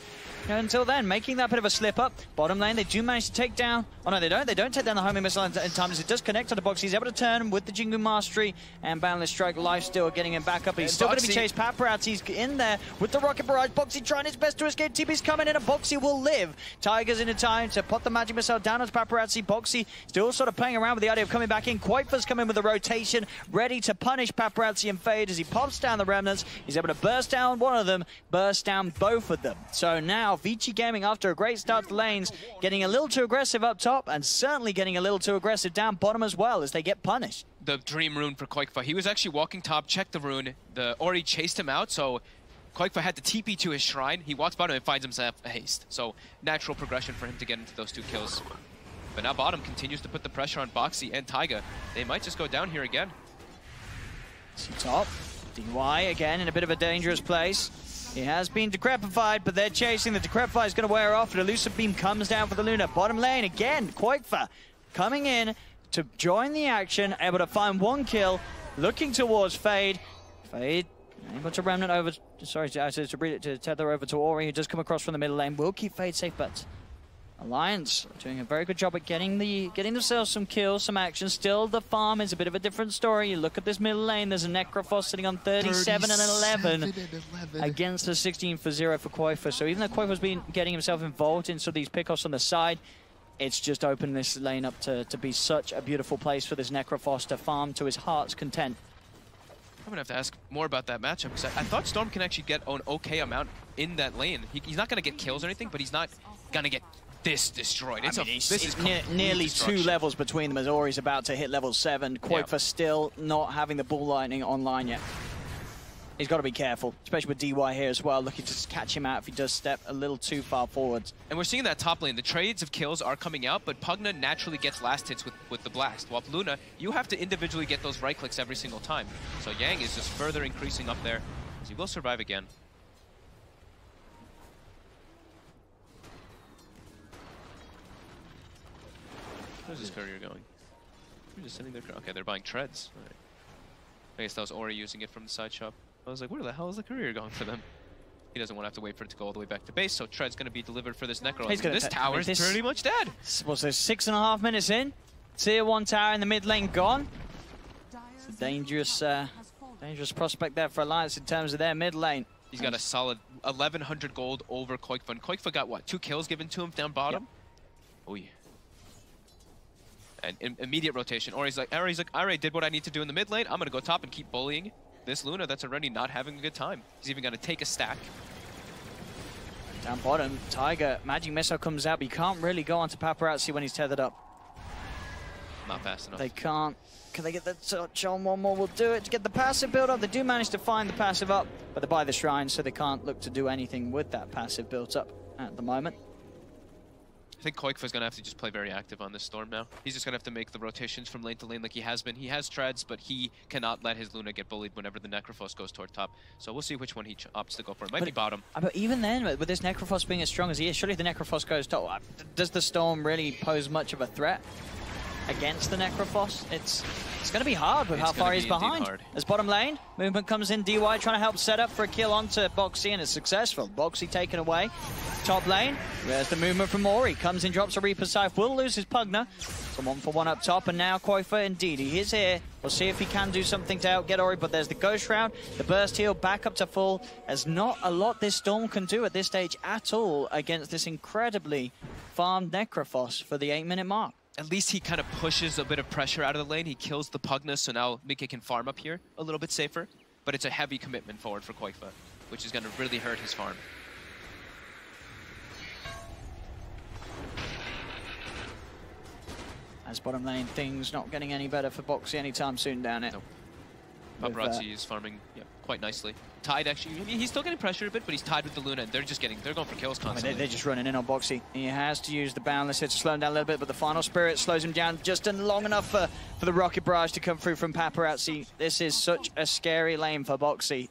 until then, making that bit of a slip up. Bottom lane, they do manage to take down. Oh no, they don't. They don't take down the homing missile in time as it does connect to the box. He's able to turn with the Jingu Mastery and Boundless Strike. Life still getting him back up. He's still going to be chased. Paparazzi's in there with the Rocket Barrage. Boxy trying his best to escape. TP's coming in and Boxy will live. Tiger's in a time to put the magic missile down on Paparazzi. Boxy still sort of playing around with the idea of coming back in. Quaper's coming with a rotation, ready to punish Paparazzi and Fade as he pops down the remnants. He's able to burst down one of them, burst down both of them. So now Vici Gaming, after a great start to the lanes, getting a little too aggressive up top and certainly getting a little too aggressive down bottom as well as they get punished.
The dream rune for Quakefa. He was actually walking top, checked the rune. The Ori chased him out, so Quakefa had to TP to his shrine. He walks bottom and finds himself a haste. So natural progression for him to get into those 2 kills. But now bottom continues to put the pressure on Boxy and Taiga. They might just go down here again.
See top. DY again in a bit of a dangerous place. He has been decrepified, but they're chasing. The decrepify is going to wear off. The elusive beam comes down for the Luna. Bottom lane again. Quakefa coming in to join the action, able to find 1 kill, looking towards Fade. Fade able to remnant over. Sorry, to tether over to Ori, who does come across from the middle lane. Will keep Fade safe, but Alliance doing a very good job at getting themselves some kills, some action. Still, the farm is a bit of a different story. You look at this middle lane, there's a Necrophos sitting on 37 and 11 against a 16 for 0 for Koifa. So even though Koifa's been getting himself involved in some of these pickoffs on the side, it's just opened this lane up to be such a beautiful place for this Necrophos to farm to his heart's content.
I'm gonna have to ask more about that matchup because I thought Storm can actually get an okay amount in that lane. He's not gonna get kills or anything, but he's not gonna get this destroyed. This is
nearly 2 levels between them as Ori's about to hit level 7. Koifa still not having the ball lightning online yet. He's got to be careful, especially with DY here as well, looking to just catch him out if he does step a little too far forwards.
And we're seeing that top lane. The trades of kills are coming out, but Pugna naturally gets last hits with the blast. While Luna, you have to individually get those right clicks every single time. So Yang is just further increasing up there, as he will survive again. Where's his courier going? They're just sitting there. Okay, they're buying treads. All right. I guess that was Ori using it from the side shop. I was like, where the hell is the courier going for them? He doesn't want to have to wait for it to go all the way back to base, so tread's going to be delivered for this Necro. This tower's pretty much dead.
Well, so 6.5 minutes in. Tier 1 tower in the mid lane gone. It's a dangerous prospect there for Alliance in terms of their mid lane.
He's got a solid 1,100 gold over Koikfa. And Koikfa got, what, 2 kills given to him down bottom? Yep. Oh, yeah. And immediate rotation. Ori's like, I already did what I need to do in the mid lane. I'm going to go top and keep bullying this Luna that's already not having a good time. He's even going to take a stack.
Down bottom, Tiger, Magic Missile comes out, but you can't really go onto Paparazzi when he's tethered up.
Not fast enough.
They can't. Can they get the touch on? One more will do it to get the passive build up. They do manage to find the passive up, but they buy the shrine, so they can't look to do anything with that passive built up at the moment.
I think Koikfa's going to have to just play very active on this Storm now. He's just going to have to make the rotations from lane to lane like he has been. He has treads, but he cannot let his Luna get bullied whenever the Necrophos goes toward top. So we'll see which one he opts to go for. It might be bottom.
But even then, with this Necrophos being as strong as he is, surely the Necrophos goes top. Does the Storm really pose much of a threat against the Necrophos? It's going to be hard with how far he's behind. As bottom lane, movement comes in, DY trying to help set up for a kill onto Boxy, and it's successful. Boxy taken away. Top lane, there's the movement from Ori. Comes in, drops a Reaper Scythe, will lose his Pugna. So 1-for-1 up top, and now Koifa indeed, he is here. We'll see if he can do something to out get Ori, but there's the Ghost Shroud, the Burst Heal back up to full. There's not a lot this Storm can do at this stage at all against this incredibly farmed Necrophos for the 8-minute mark.
At least he kind of pushes a bit of pressure out of the lane. He kills the Pugna, so now Mickey can farm up here a little bit safer. But it's a heavy commitment forward for Koifa, which is going to really hurt his farm.
As bottom lane, things not getting any better for Boxy anytime soon down it.
Nope. Paparazzi is farming quite nicely. Tied, actually. I mean, he's still getting pressured a bit, but he's tied with the Luna, and they're going for kills constantly.
I mean, they're just running in on Boxy. He has to use the Boundless here to slow him down a little bit, but the Final Spirit slows him down just long enough for the Rocket Barrage to come through from Paparazzi. This is such a scary lane for Boxy.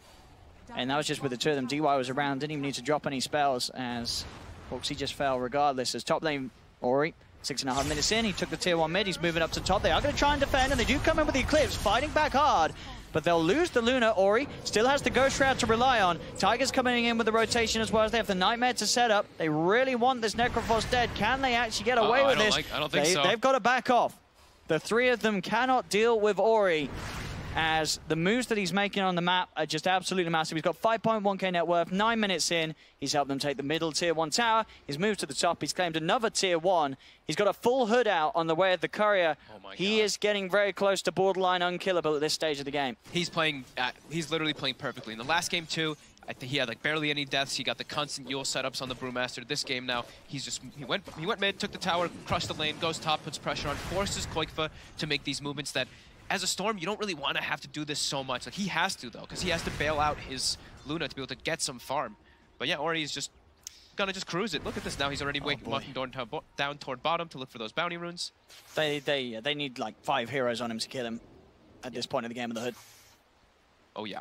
And that was just with the two of them. DY was around, didn't even need to drop any spells, as Boxy just fell regardless. As top lane, Ori, 6.5 minutes in, he took the tier 1 mid, he's moving up to top. They are going to try and defend, and they do come in with the Eclipse, fighting back hard. But they'll lose the Luna. Ori still has the Ghost Shroud to rely on. Tiger's coming in with the rotation as well as they have the Nightmare to set up. They really want this Necrophos dead. Can they actually get away with this?
I don't think so.
They've got to back off. The three of them cannot deal with Ori, as the moves that he's making on the map are just absolutely massive. He's got 5.1k net worth, 9 minutes in. He's helped them take the middle tier 1 tower. He's moved to the top. He's claimed another tier 1. He's got a full hood out on the way of the courier.
Oh my God.
He is getting very close to borderline unkillable at this stage of the game.
He's playing, he's literally playing perfectly. In the last game too, I think he had like barely any deaths. He got the constant Yule setups on the Brewmaster. This game now, he went mid, took the tower, crushed the lane, goes top, puts pressure on, forces Koikfa to make these movements that, as a Storm, you don't really want to have to do this so much. Like, he has to, though, because he has to bail out his Luna to be able to get some farm. But yeah, Ori is just gonna just cruise it. Look at this now. He's already walking down toward bottom to look for those bounty runes.
They need like 5 heroes on him to kill him at this point in the game of the hood.
Oh, yeah.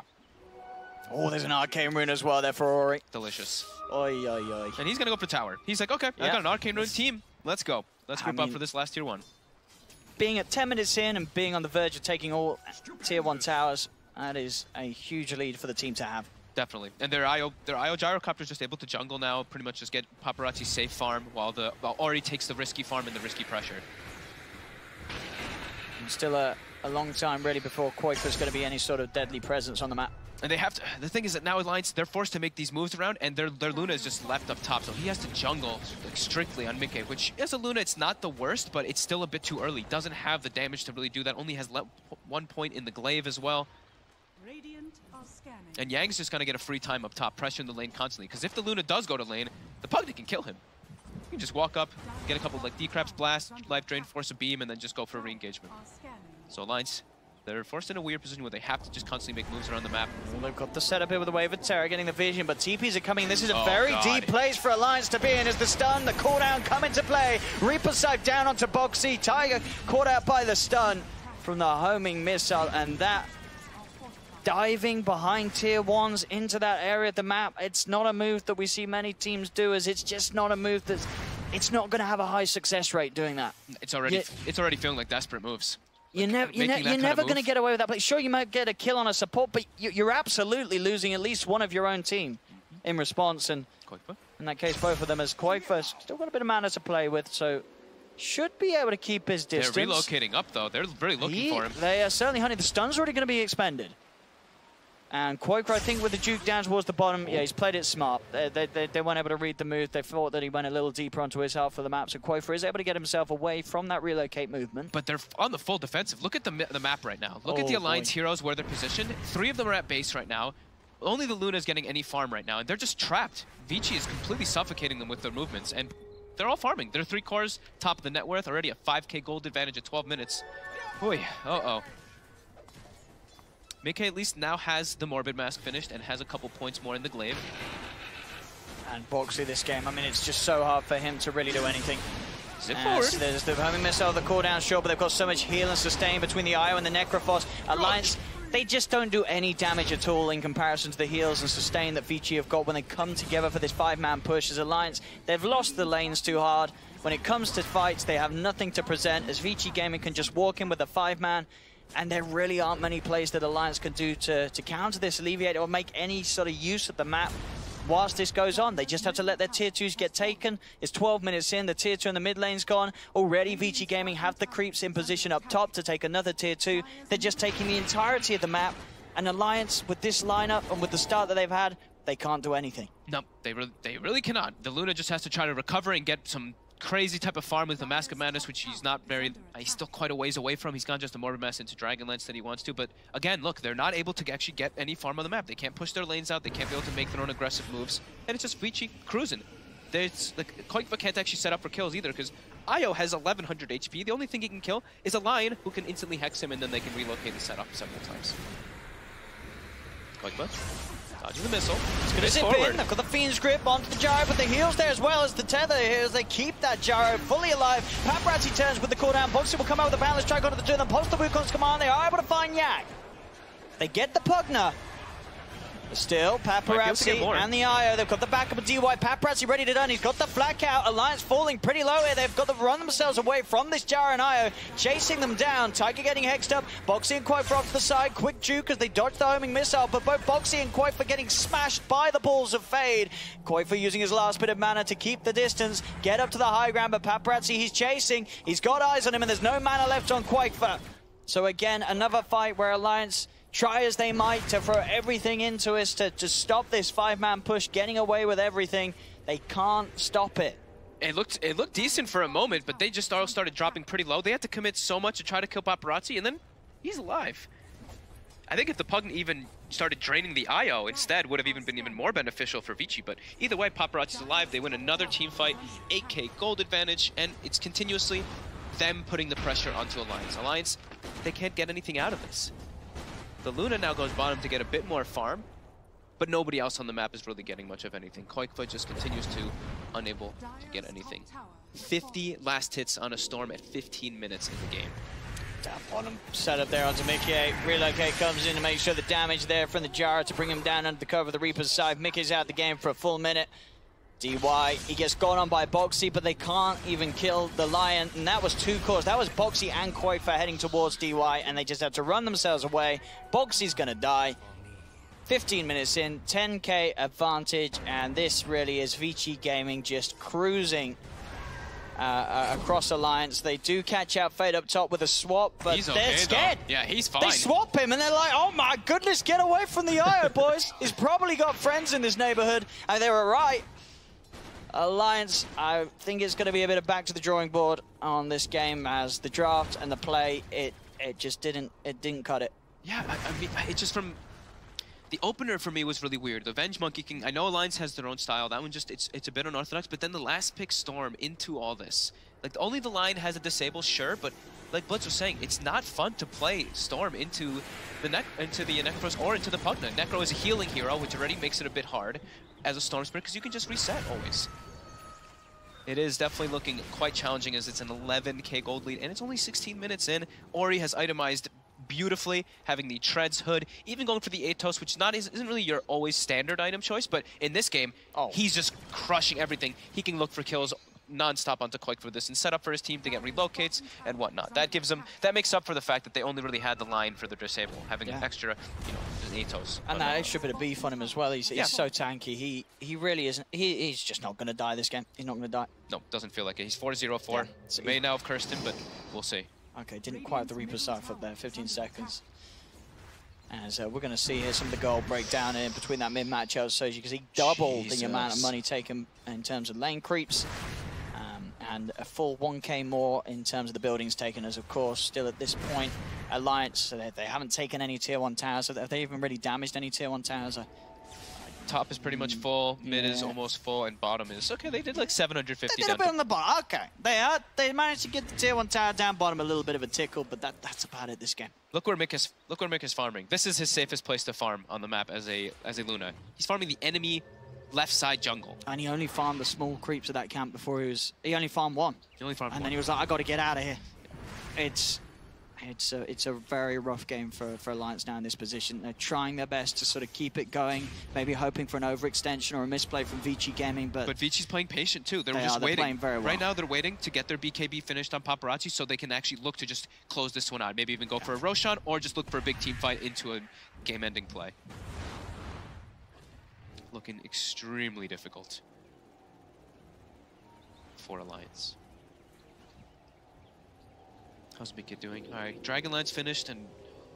Oh, there's an arcane rune as well there for Ori.
Delicious.
Oi, oi, oi.
And he's gonna go for tower. He's like, okay, I got an arcane rune team. Let's go. Let's group up for this last tier 1.
Being at 10 minutes in and being on the verge of taking all tier 1 towers, that is a huge lead for the team to have.
Definitely. And their IO gyrocopter is just able to jungle now, pretty much just get Paparazzi's safe farm while Ori takes the risky farm and the risky pressure.
And still a long time really before Koifa's going to be any sort of deadly presence on the map.
And they have to, the thing is that now Alliance, they're forced to make these moves around, and their Luna is just left up top, so he has to jungle like, strictly on Mickey, which as a Luna, it's not the worst, but it's still a bit too early. Doesn't have the damage to really do that, only has 1 point in the glaive as well. And Yang's just gonna get a free time up top, pressuring the lane constantly, because if the Luna does go to lane, the Pugna can kill him. You can just walk up, get a couple of like Decraps blast, life drain, force a beam, and then just go for a re-engagement. So Alliance, they're forced in a weird position where they have to just constantly make moves around the map.
Well, they've got the setup here with the Wave of Terror, getting the vision, but TPs are coming. This is a very deep place for Alliance to be in as the stun, the cooldown come into play. Reaper Scythe down onto Boxy. Tiger caught out by the stun from the homing missile, and that diving behind tier 1s into that area of the map, it's not a move that we see many teams do, as it's just not a move that's, it's not going to have a high success rate doing that.
It's already feeling like desperate moves.
You're never going to get away with that play. Sure, you might get a kill on a support, but you're absolutely losing at least one of your own team in response. And in that case, both of them, as Koifa still got a bit of mana to play with, so should be able to keep his distance.
They're relocating up, though. They're really looking for him.
They are certainly hunting. The stun's already going to be expended. And Quaker, I think, with the juke down towards the bottom, yeah, he's played it smart. They weren't able to read the move. They thought that he went a little deeper onto his half of the map. So Quaker is able to get himself away from that relocate movement.
But they're on the full defensive. Look at the map right now. Look at the Alliance heroes where they're positioned. 3 of them are at base right now. Only the Luna is getting any farm right now, and they're just trapped. Vici is completely suffocating them with their movements, and they're all farming. They're 3 cores, top of the net worth, already a 5k gold advantage at 12 minutes. Boy, uh-oh. Mickey at least now has the Morbid Mask finished and has a couple points more in the glaive.
And Boxy this game, I mean, it's just so hard for him to really do anything.
Zip forward.
There's the homing missile, the cooldown, sure, but they've got so much heal and sustain between the IO and the Necrophos. Alliance, they just don't do any damage at all in comparison to the heals and sustain that Vici have got when they come together for this 5-man push. As Alliance, they've lost the lanes too hard. When it comes to fights, they have nothing to present, as Vici Gaming can just walk in with a 5-man. And there really aren't many plays that Alliance can do to counter this, alleviate, or make any sort of use of the map whilst this goes on. They just have to let their tier 2s get taken. It's 12 minutes in, the tier 2 in the mid lane's gone. Already Vici Gaming have the creeps in position up top to take another tier 2. They're just taking the entirety of the map. And Alliance, with this lineup and with the start that they've had, they can't do anything.
No, they really cannot. The Luna just has to try to recover and get some crazy type of farm with the Mask of Madness, which he's still quite a ways away from. He's gone just a Morbid Mask into Dragonlance that he wants to, but again, look, they're not able to actually get any farm on the map. They can't push their lanes out, they can't be able to make their own aggressive moves, and it's just Vici cruising. There's, like, Koifa can't actually set up for kills either, because Io has 1100 HP. The only thing he can kill is a Lion who can instantly hex him, and then they can relocate the setup several times. Koifa dodging the missile. It's going to
zip in. They've got the Fiend's Grip onto the gyro, but the heals there as well as the tether here as they keep that gyro fully alive. Paparazzi turns with the cooldown. Boxer will come out with a balance strike onto the turn. Then post the Wukong's command. They are able to find Yak. They get the Pugna. Still, Paparazzi and the IO, they've got the backup of DY. Paparazzi ready to done. He's got the flak out. Alliance falling pretty low here. They've got to run themselves away from this Jara and IO, chasing them down. Tiger getting hexed up. Boxy and Quaifa off to the side. Quick juke as they dodge the homing missile, but both Boxy and Quaifa getting smashed by the balls of Fade. Quaifa using his last bit of mana to keep the distance, get up to the high ground, but Paparazzi, he's chasing. He's got eyes on him, and there's no mana left on Quaifa. So again, another fight where Alliance try as they might to throw everything into us to stop this 5-man push, getting away with everything. They can't stop it.
It looked decent for a moment, but they just all started dropping pretty low. They had to commit so much to try to kill Paparazzi, and then he's alive. I think if the Pugna even started draining the IO instead, would have been even more beneficial for Vici. But either way, Paparazzi's alive. They win another team fight, 8k gold advantage, and it's continuously them putting the pressure onto Alliance. Alliance, they can't get anything out of this. The Luna now goes bottom to get a bit more farm, but nobody else on the map is really getting much of anything. Koifa just continues to unable to get anything. 50 last hits on a Storm at 15 minutes in the game.
Down bottom setup there onto Mickey. Relocate comes in to make sure the damage there from the Jara to bring him down under the cover of the Reaper's side. Mickey's out the game for a full minute. DY, he gets gone on by Boxy, but they can't even kill the Lion, and that was 2 cores. That was Boxy and Quaifa heading towards DY, and they just have to run themselves away. Boxy's gonna die. 15 minutes in, 10k advantage, and this really is Vici Gaming just cruising across Alliance. They do catch out Fade up top with a swap, but
He's
they're
okay,
scared.
though. Yeah, he's fine.
They swap him, and they're like, oh my goodness, get away from the IO, boys. He's probably got friends in this neighborhood, and they were right. Alliance, I think it's going to be a bit of back to the drawing board on this game, as the draft and the play, it just didn't cut it.
Yeah, I mean, it just from... The opener for me was really weird. The Venge Monkey King, I know Alliance has their own style. That one just, it's a bit unorthodox, but then the last pick Storm into all this. Like, only the line has a disable, sure, but like Blitz was saying, it's not fun to play Storm into the Necros or into the Pugna. Necro is a healing hero, which already makes it a bit hard as a Storm Spirit, because you can just reset always. It is definitely looking quite challenging, as it's an 11k gold lead, and it's only 16 minutes in. Ori has itemized beautifully, having the Treads hood, even going for the Atos, which isn't really your always standard item choice, but in this game, he's just crushing everything. He can look for kills non-stop onto Quake for this and set up for his team to get relocates and whatnot. That gives them, that makes up for the fact that they only really had the line for the disable, having an extra, you know, Atos.
And that extra bit of beef on him as well. He's so tanky. He really isn't. He's just not going to die this game. He's not going to die.
No, doesn't feel like it. He's 4-0-4.
Yeah. So
may now have cursed him, but we'll see.
Okay, didn't quite have the Reaper Cypher there. 15 seconds. As we're going to see here some of the goal breakdown in between that mid-match. So as you can see, double the amount of money taken in terms of lane creeps. And a full 1k more in terms of the buildings taken, as of course, still at this point, Alliance, so they haven't taken any tier 1 towers. So have they even really damaged any tier 1 towers?
Top is pretty much full, mid is almost full, and bottom is, okay, they did like 750
They did a bit on the bottom, okay. They managed to get the tier 1 tower down bottom, a little bit of a tickle, but that's about it this game.
Look where Mick is farming. This is his safest place to farm on the map as a Luna. He's farming the enemy left side jungle. And
he only farmed the small creeps of that camp before he only farmed one.
He only farmed one.
And then he was like, I got to get out of here. It's a very rough game for Alliance now in this position. They're trying their best to sort of keep it going, maybe hoping for an overextension or a misplay from Vici Gaming, but
Vici's playing patient too. They're just waiting.
Playing very well.
Right now they're waiting to get their BKB finished on Paparazzi so they can actually look to just close this one out. Maybe even go for a Roshan or just look for a big team fight into a game-ending play. Looking extremely difficult for Alliance. How's Mika doing? All right, Dragonlance's finished and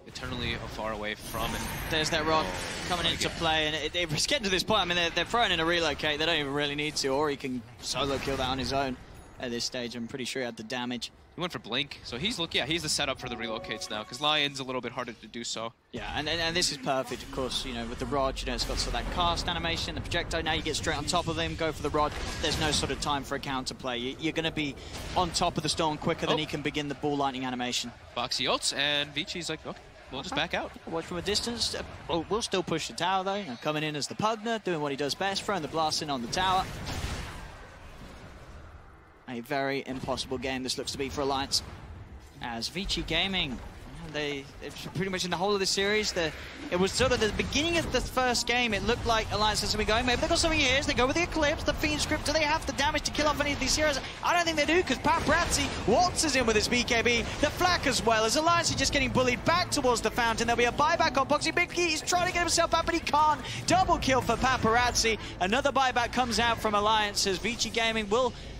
eternally far away from it.
There's that rock coming into play, and it's getting to this point. I mean, they're throwing in a relocate. They don't even really need to, or he can solo kill that on his own at this stage. I'm pretty sure he had the damage.
He went for Blink, so he's he's the setup for the relocates now, because Lion's a little bit harder to do so.
Yeah, and this is perfect, of course, you know, with the rod, you know, it's got sort of that cast animation, the projectile, now you get straight on top of him, go for the rod, there's no sort of time for a counterplay. You're going to be on top of the storm quicker than he can begin the ball lightning animation.
Boxy ults, and Vici's like, okay, we'll just back out.
Watch from a distance, we'll still push the tower though, you know, coming in as the Pugna, doing what he does best, throwing the blast in on the tower. A very impossible game this looks to be for Alliance. As Vici Gaming, it's pretty much in the whole of the series, it was sort of the beginning of the first game, it looked like Alliance has been going, maybe they've got something here, they go with the Eclipse, the Fiend script, do they have the damage to kill off any of these heroes? I don't think they do, because Paparazzi waltzes in with his BKB, the Flak as well, as Alliance is just getting bullied back towards the fountain. There'll be a buyback on Boxy. Big he's trying to get himself out, but he can't. Double kill for Paparazzi. Another buyback comes out from Alliance, as Vici Gaming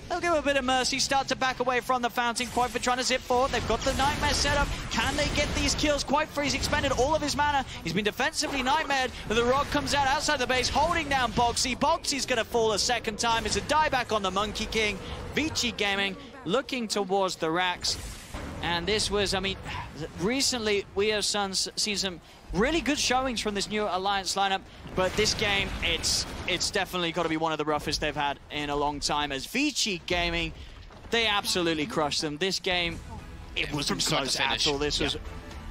they'll give a bit of mercy, start to back away from the fountain. Quite for trying to zip forward. They've got the Nightmare set up. Can they get these kills? Quite for he's expended all of his mana. He's been defensively nightmared, but the Rod comes out outside the base, holding down Boxy. Boxy's going to fall a second time. It's a dieback on the Monkey King. Vici Gaming looking towards the racks. And this was, I mean, recently we have seen some really good showings from this new Alliance lineup, but this game, it's definitely got to be one of the roughest they've had in a long time, as Vici Gaming, they absolutely crushed them. This game, it wasn't close at all. This was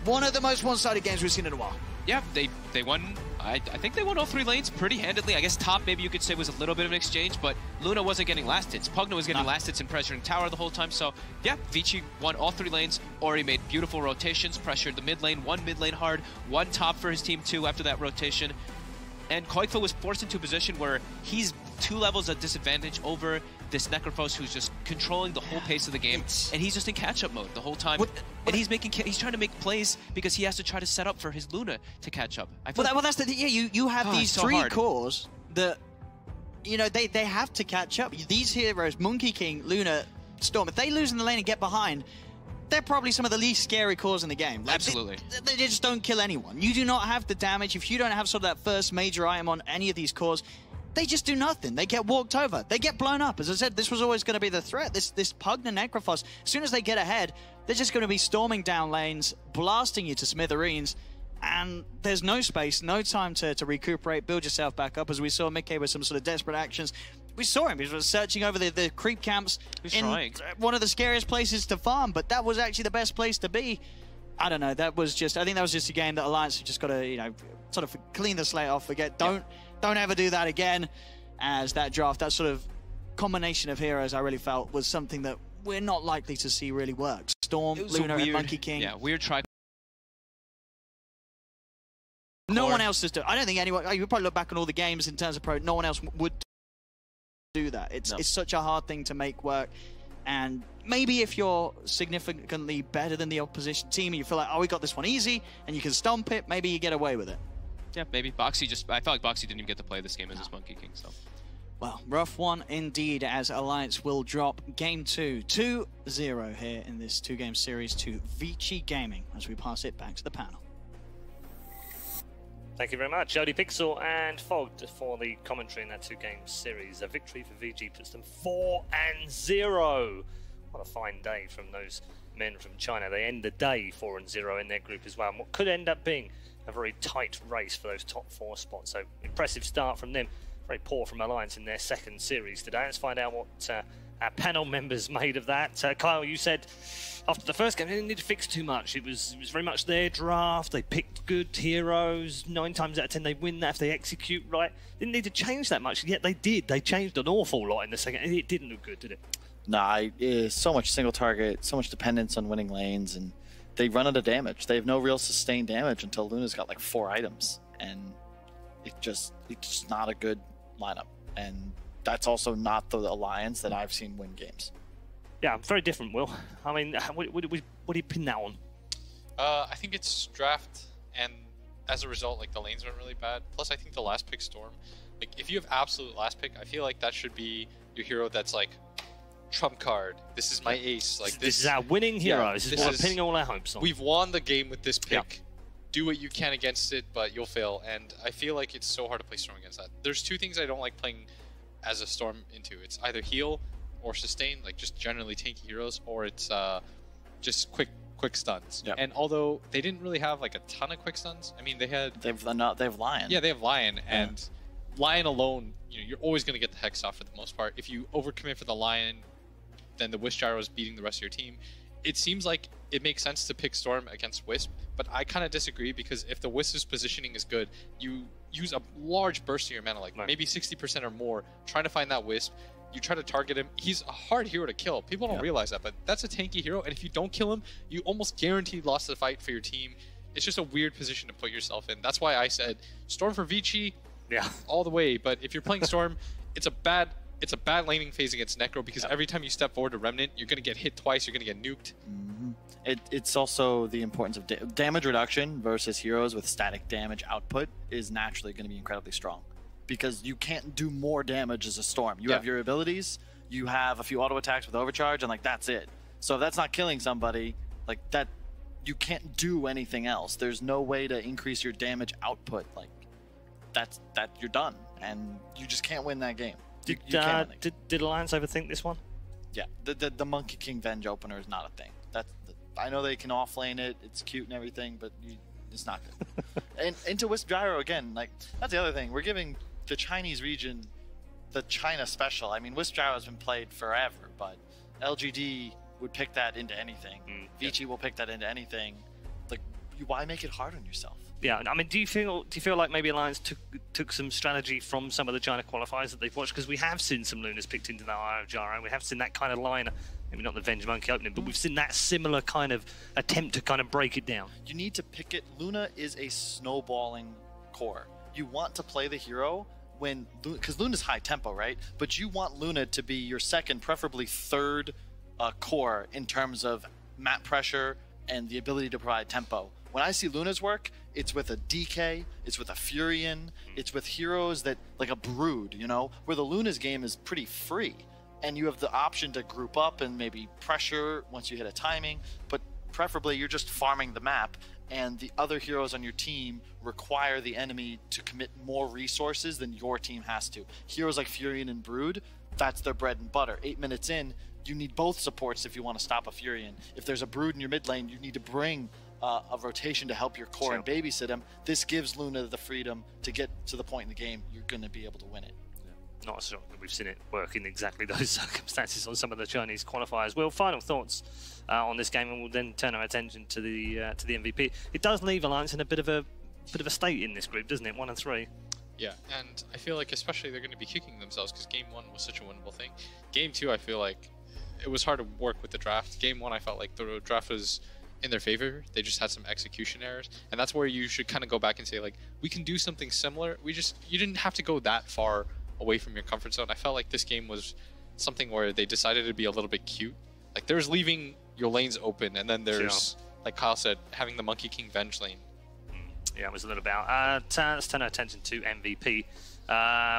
one of the most one-sided games we've seen in a while.
Yeah, they won. I think they won all 3 lanes pretty handedly. I guess top, maybe you could say, was a little bit of an exchange, but Luna wasn't getting last hits. Pugna was getting last hits and pressuring tower the whole time. So yeah, Vici won all 3 lanes. Ori made beautiful rotations, pressured the mid lane, one mid lane hard, one top for his team too after that rotation. And Koikfa was forced into a position where he's 2 levels of disadvantage over this Necrophos who's just controlling the whole pace of the game, and he's just in catch-up mode the whole time. And he's trying to make plays because he has to try to set up for his Luna to catch up.
Well, that's the thing. Yeah, you have these
so
3
hard.
cores that, you know, they have to catch up. These heroes, Monkey King, Luna, Storm, if they lose in the lane and get behind, they're probably some of the least scary cores in the game. Like,
Absolutely.
They just don't kill anyone. You do not have the damage. If you don't have sort of that first major item on any of these cores, they just do nothing. They get walked over. They get blown up. As I said, this was always going to be the threat. This Pugna Necrophos, as soon as they get ahead, they're just going to be storming down lanes, blasting you to smithereens, and there's no space, no time to recuperate, build yourself back up. As we saw Mickey with some sort of desperate actions. We saw him. He was searching over the creep camps in one of the scariest places to farm, but that was actually the best place to be. I don't know. I think that was just a game that Alliance have just got to, you know, sort of clean the slate off. Forget. Don't ever do that again. As that draft, that sort of combination of heroes, I really felt was something that we're not likely to see really work. Storm, Luna, and Monkey King.
Yeah, weird try.
No one else is doing. I don't think anyone. You probably look back on all the games in terms of pro. No one else would do that. It's such a hard thing to make work. And maybe if you're significantly better than the opposition team and you feel like, oh, we got this one easy and you can stomp it, maybe you get away with it.
Yeah, maybe. Boxy I felt like Boxy didn't even get to play this game as his Monkey King, so.
Well, rough one indeed, as Alliance will drop game 2, 2-0 here in this 2-game series to Vici Gaming as we pass it back to the panel.
Thank you very much, Jody Pixel and Fogged for the commentary in that 2-game series. A victory for VG puts them 4-0. What a fine day from those men from China. They end the day 4-0 in their group as well. And what could end up being a very tight race for those top 4 spots. So impressive start from them. Very poor from Alliance in their 2nd series today. Let's find out what our panel members made of that. Kyle, you said after the first game they didn't need to fix too much. It was very much their draft. They picked good heroes. 9 times out of 10 they win that if they execute right. Didn't need to change that much, yet they did. They changed an awful lot in the second, and it didn't look good, did it?
Nah, so much single target, so much dependence on winning lanes, and they run out of damage. They have no real sustained damage until Luna's got like 4 items, and it's just not a good lineup. And that's also not the Alliance that I've seen win games.
Yeah, very different, Will. I mean, what do you pin that on?
I think it's draft, and as a result, like the lanes went really bad. Plus, I think the last pick Storm. Like, if you have absolute last pick, I feel like that should be your hero that's like trump card. This is my ace. Like
this is our winning hero.
Yeah,
this is what we're pinning all our hopes on.
We've won the game with this pick. Do what you can against it, but you'll fail. And I feel like it's so hard to play Storm against that. There's 2 things I don't like playing as a Storm into. It's either heal or sustain, like just generally tanky heroes, or it's just quick stuns.
Yep.
And although they didn't really have like a ton of quick stuns, I mean they have
Lion.
Yeah, they have Lion, and Lion alone, you know, you're always going to get the Hex off for the most part. If you overcommit for the Lion, then the Wisp Gyro is beating the rest of your team. It seems like it makes sense to pick Storm against Wisp, but I kind of disagree, because if the Wisp's positioning is good, you use a large burst of your mana, like maybe 60% or more, trying to find that Wisp. You try to target him. He's a hard hero to kill. People don't realize that, but that's a tanky hero, and if you don't kill him, you almost guaranteed lost the fight for your team. It's just a weird position to put yourself in. That's why I said Storm for Vici, all the way. But if you're playing Storm, it's a bad laning phase against Necro, because every time you step forward to Remnant, you're going to get hit twice, you're going to get nuked.
It's also the importance of damage reduction versus heroes with static damage output is naturally going to be incredibly strong, because you can't do more damage as a Storm. You have your abilities, you have a few auto attacks with overcharge, and like that's it. So if that's not killing somebody, like that, you can't do anything else. There's no way to increase your damage output. Like that you're done, and you just can't win that game.
Did Alliance overthink this one?
Yeah, the Monkey King Venge opener is not a thing. I know they can offlane it, it's cute and everything, but it's not good. And into Wisp Gyro again, like that's the other thing. We're giving the Chinese region the China special. I mean, Wisp Gyro has been played forever, but LGD would pick that into anything. Vici will pick that into anything. Like, why make it hard on yourself?
Yeah, I mean, do you feel like maybe Alliance took some strategy from some of the China qualifiers that they've watched? Because we have seen some Lunas picked into that Eye of Gyro. We have seen that kind of line, maybe not the Venge Monkey opening, but we've seen that similar kind of attempt to kind of break it down.
You need to pick it. Luna is a snowballing core. you want to play the hero when, because Luna's high tempo, right? But you want Luna to be your second, preferably third core in terms of map pressure and the ability to provide tempo. When I see Luna's work, it's with a DK, it's with a Furion, it's with heroes that, like a Brood, you know, where the Luna's game is pretty free. And you have the option to group up and maybe pressure once you hit a timing, but preferably you're just farming the map, and the other heroes on your team require the enemy to commit more resources than your team has to. Heroes like Furion and Brood, that's their bread and butter. 8 minutes in, you need both supports if you want to stop a Furion. If there's a Brood in your mid lane, you need to bring a rotation to help your core and babysit him. This gives Luna the freedom to get to the point in the game you're going to be able to win it.
Not as strong that we've seen it work in exactly those circumstances on some of the Chinese qualifiers. Well, final thoughts on this game, and we'll then turn our attention to the MVP. It does leave Alliance in a bit of a state in this group, doesn't it? 1 and 3.
Yeah, and I feel like especially they're going to be kicking themselves because Game 1 was such a winnable thing. Game 2, I feel like it was hard to work with the draft. Game 1, I felt like the draft was in their favor. They just had some execution errors, and that's where you should kind of go back and say, like, we can do something similar. You didn't have to go that far away from your comfort zone. I felt like this game was something where they decided to be a little bit cute. Like, there's leaving your lanes open, and then there's, like Kyle said, having the Monkey King Venge lane.
Yeah, it was a little about. Let's turn our attention to MVP.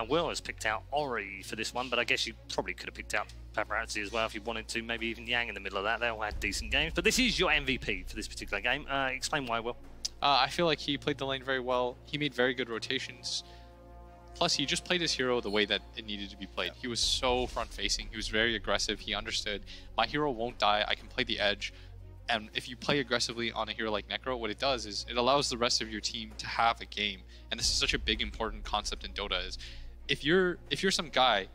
Will has picked out Ori for this one, but I guess you probably could have picked out Paparazzi as well if you wanted to. Maybe even Yang in the middle of that. They all had decent games. But this is your MVP for this particular game. Explain why, Will.
I feel like he played the lane very well. He made very good rotations. Plus, he just played his hero the way that it needed to be played. He was so front-facing. He was very aggressive. He understood, my hero won't die. I can play the edge. And if you play aggressively on a hero like Necro, what it does is it allows the rest of your team to have a game. And this is such a big, important concept in Dota is if you're some guy,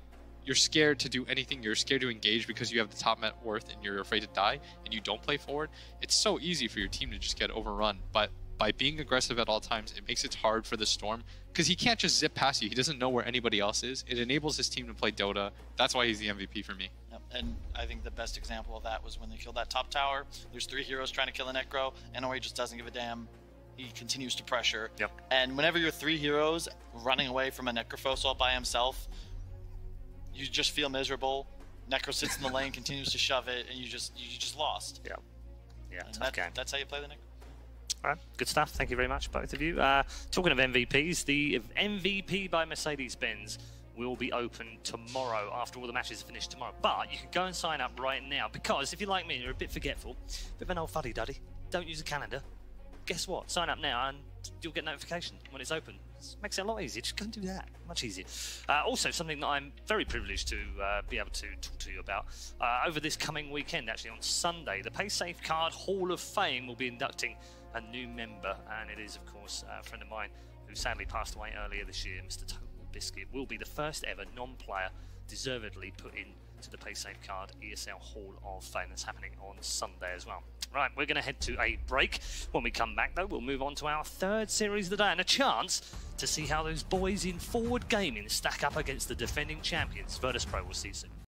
you're scared to do anything, you're scared to engage because you have the top net worth and you're afraid to die, and you don't play forward, it's so easy for your team to just get overrun. But by being aggressive at all times, it makes it hard for the Storm because he can't just zip past you. He doesn't know where anybody else is. It enables his team to play Dota. That's why he's the MVP for me.
Yep. And I think the best example of that was when they killed that top tower. There's 3 heroes trying to kill a Necro, and Ori just doesn't give a damn. He continues to pressure.
Yep.
And whenever you're 3 heroes running away from a Necrophos all by himself, you just feel miserable. Necro sits in the lane, continues to shove it, and you just lost.
Yeah. Yeah,
And that's how you play the Necro.
All right, good stuff. Thank you very much, both of you. Talking of MVPs, the MVP by Mercedes-Benz will be open tomorrow after all the matches are finished tomorrow. But you can go and sign up right now because if you're like me and you're a bit forgetful, a bit of an old fuddy-duddy, don't use a calendar, guess what? Sign up now and you'll get notification when it's open. It makes it a lot easier. Just go and do that. Much easier. Also, something that I'm very privileged to be able to talk to you about. Over this coming weekend, actually on Sunday, the PaySafeCard Hall of Fame will be inducting a new member, and it is, of course, a friend of mine who sadly passed away earlier this year, Mr. Total Biscuit, will be the first ever non-player deservedly put into the PaySafeCard ESL Hall of Fame. That's happening on Sunday as well. Right, we're going to head to a break. When we come back, though, we'll move on to our 3rd series of the day and a chance to see how those boys in Forward Gaming stack up against the defending champions. Virtus Pro. We'll see you soon.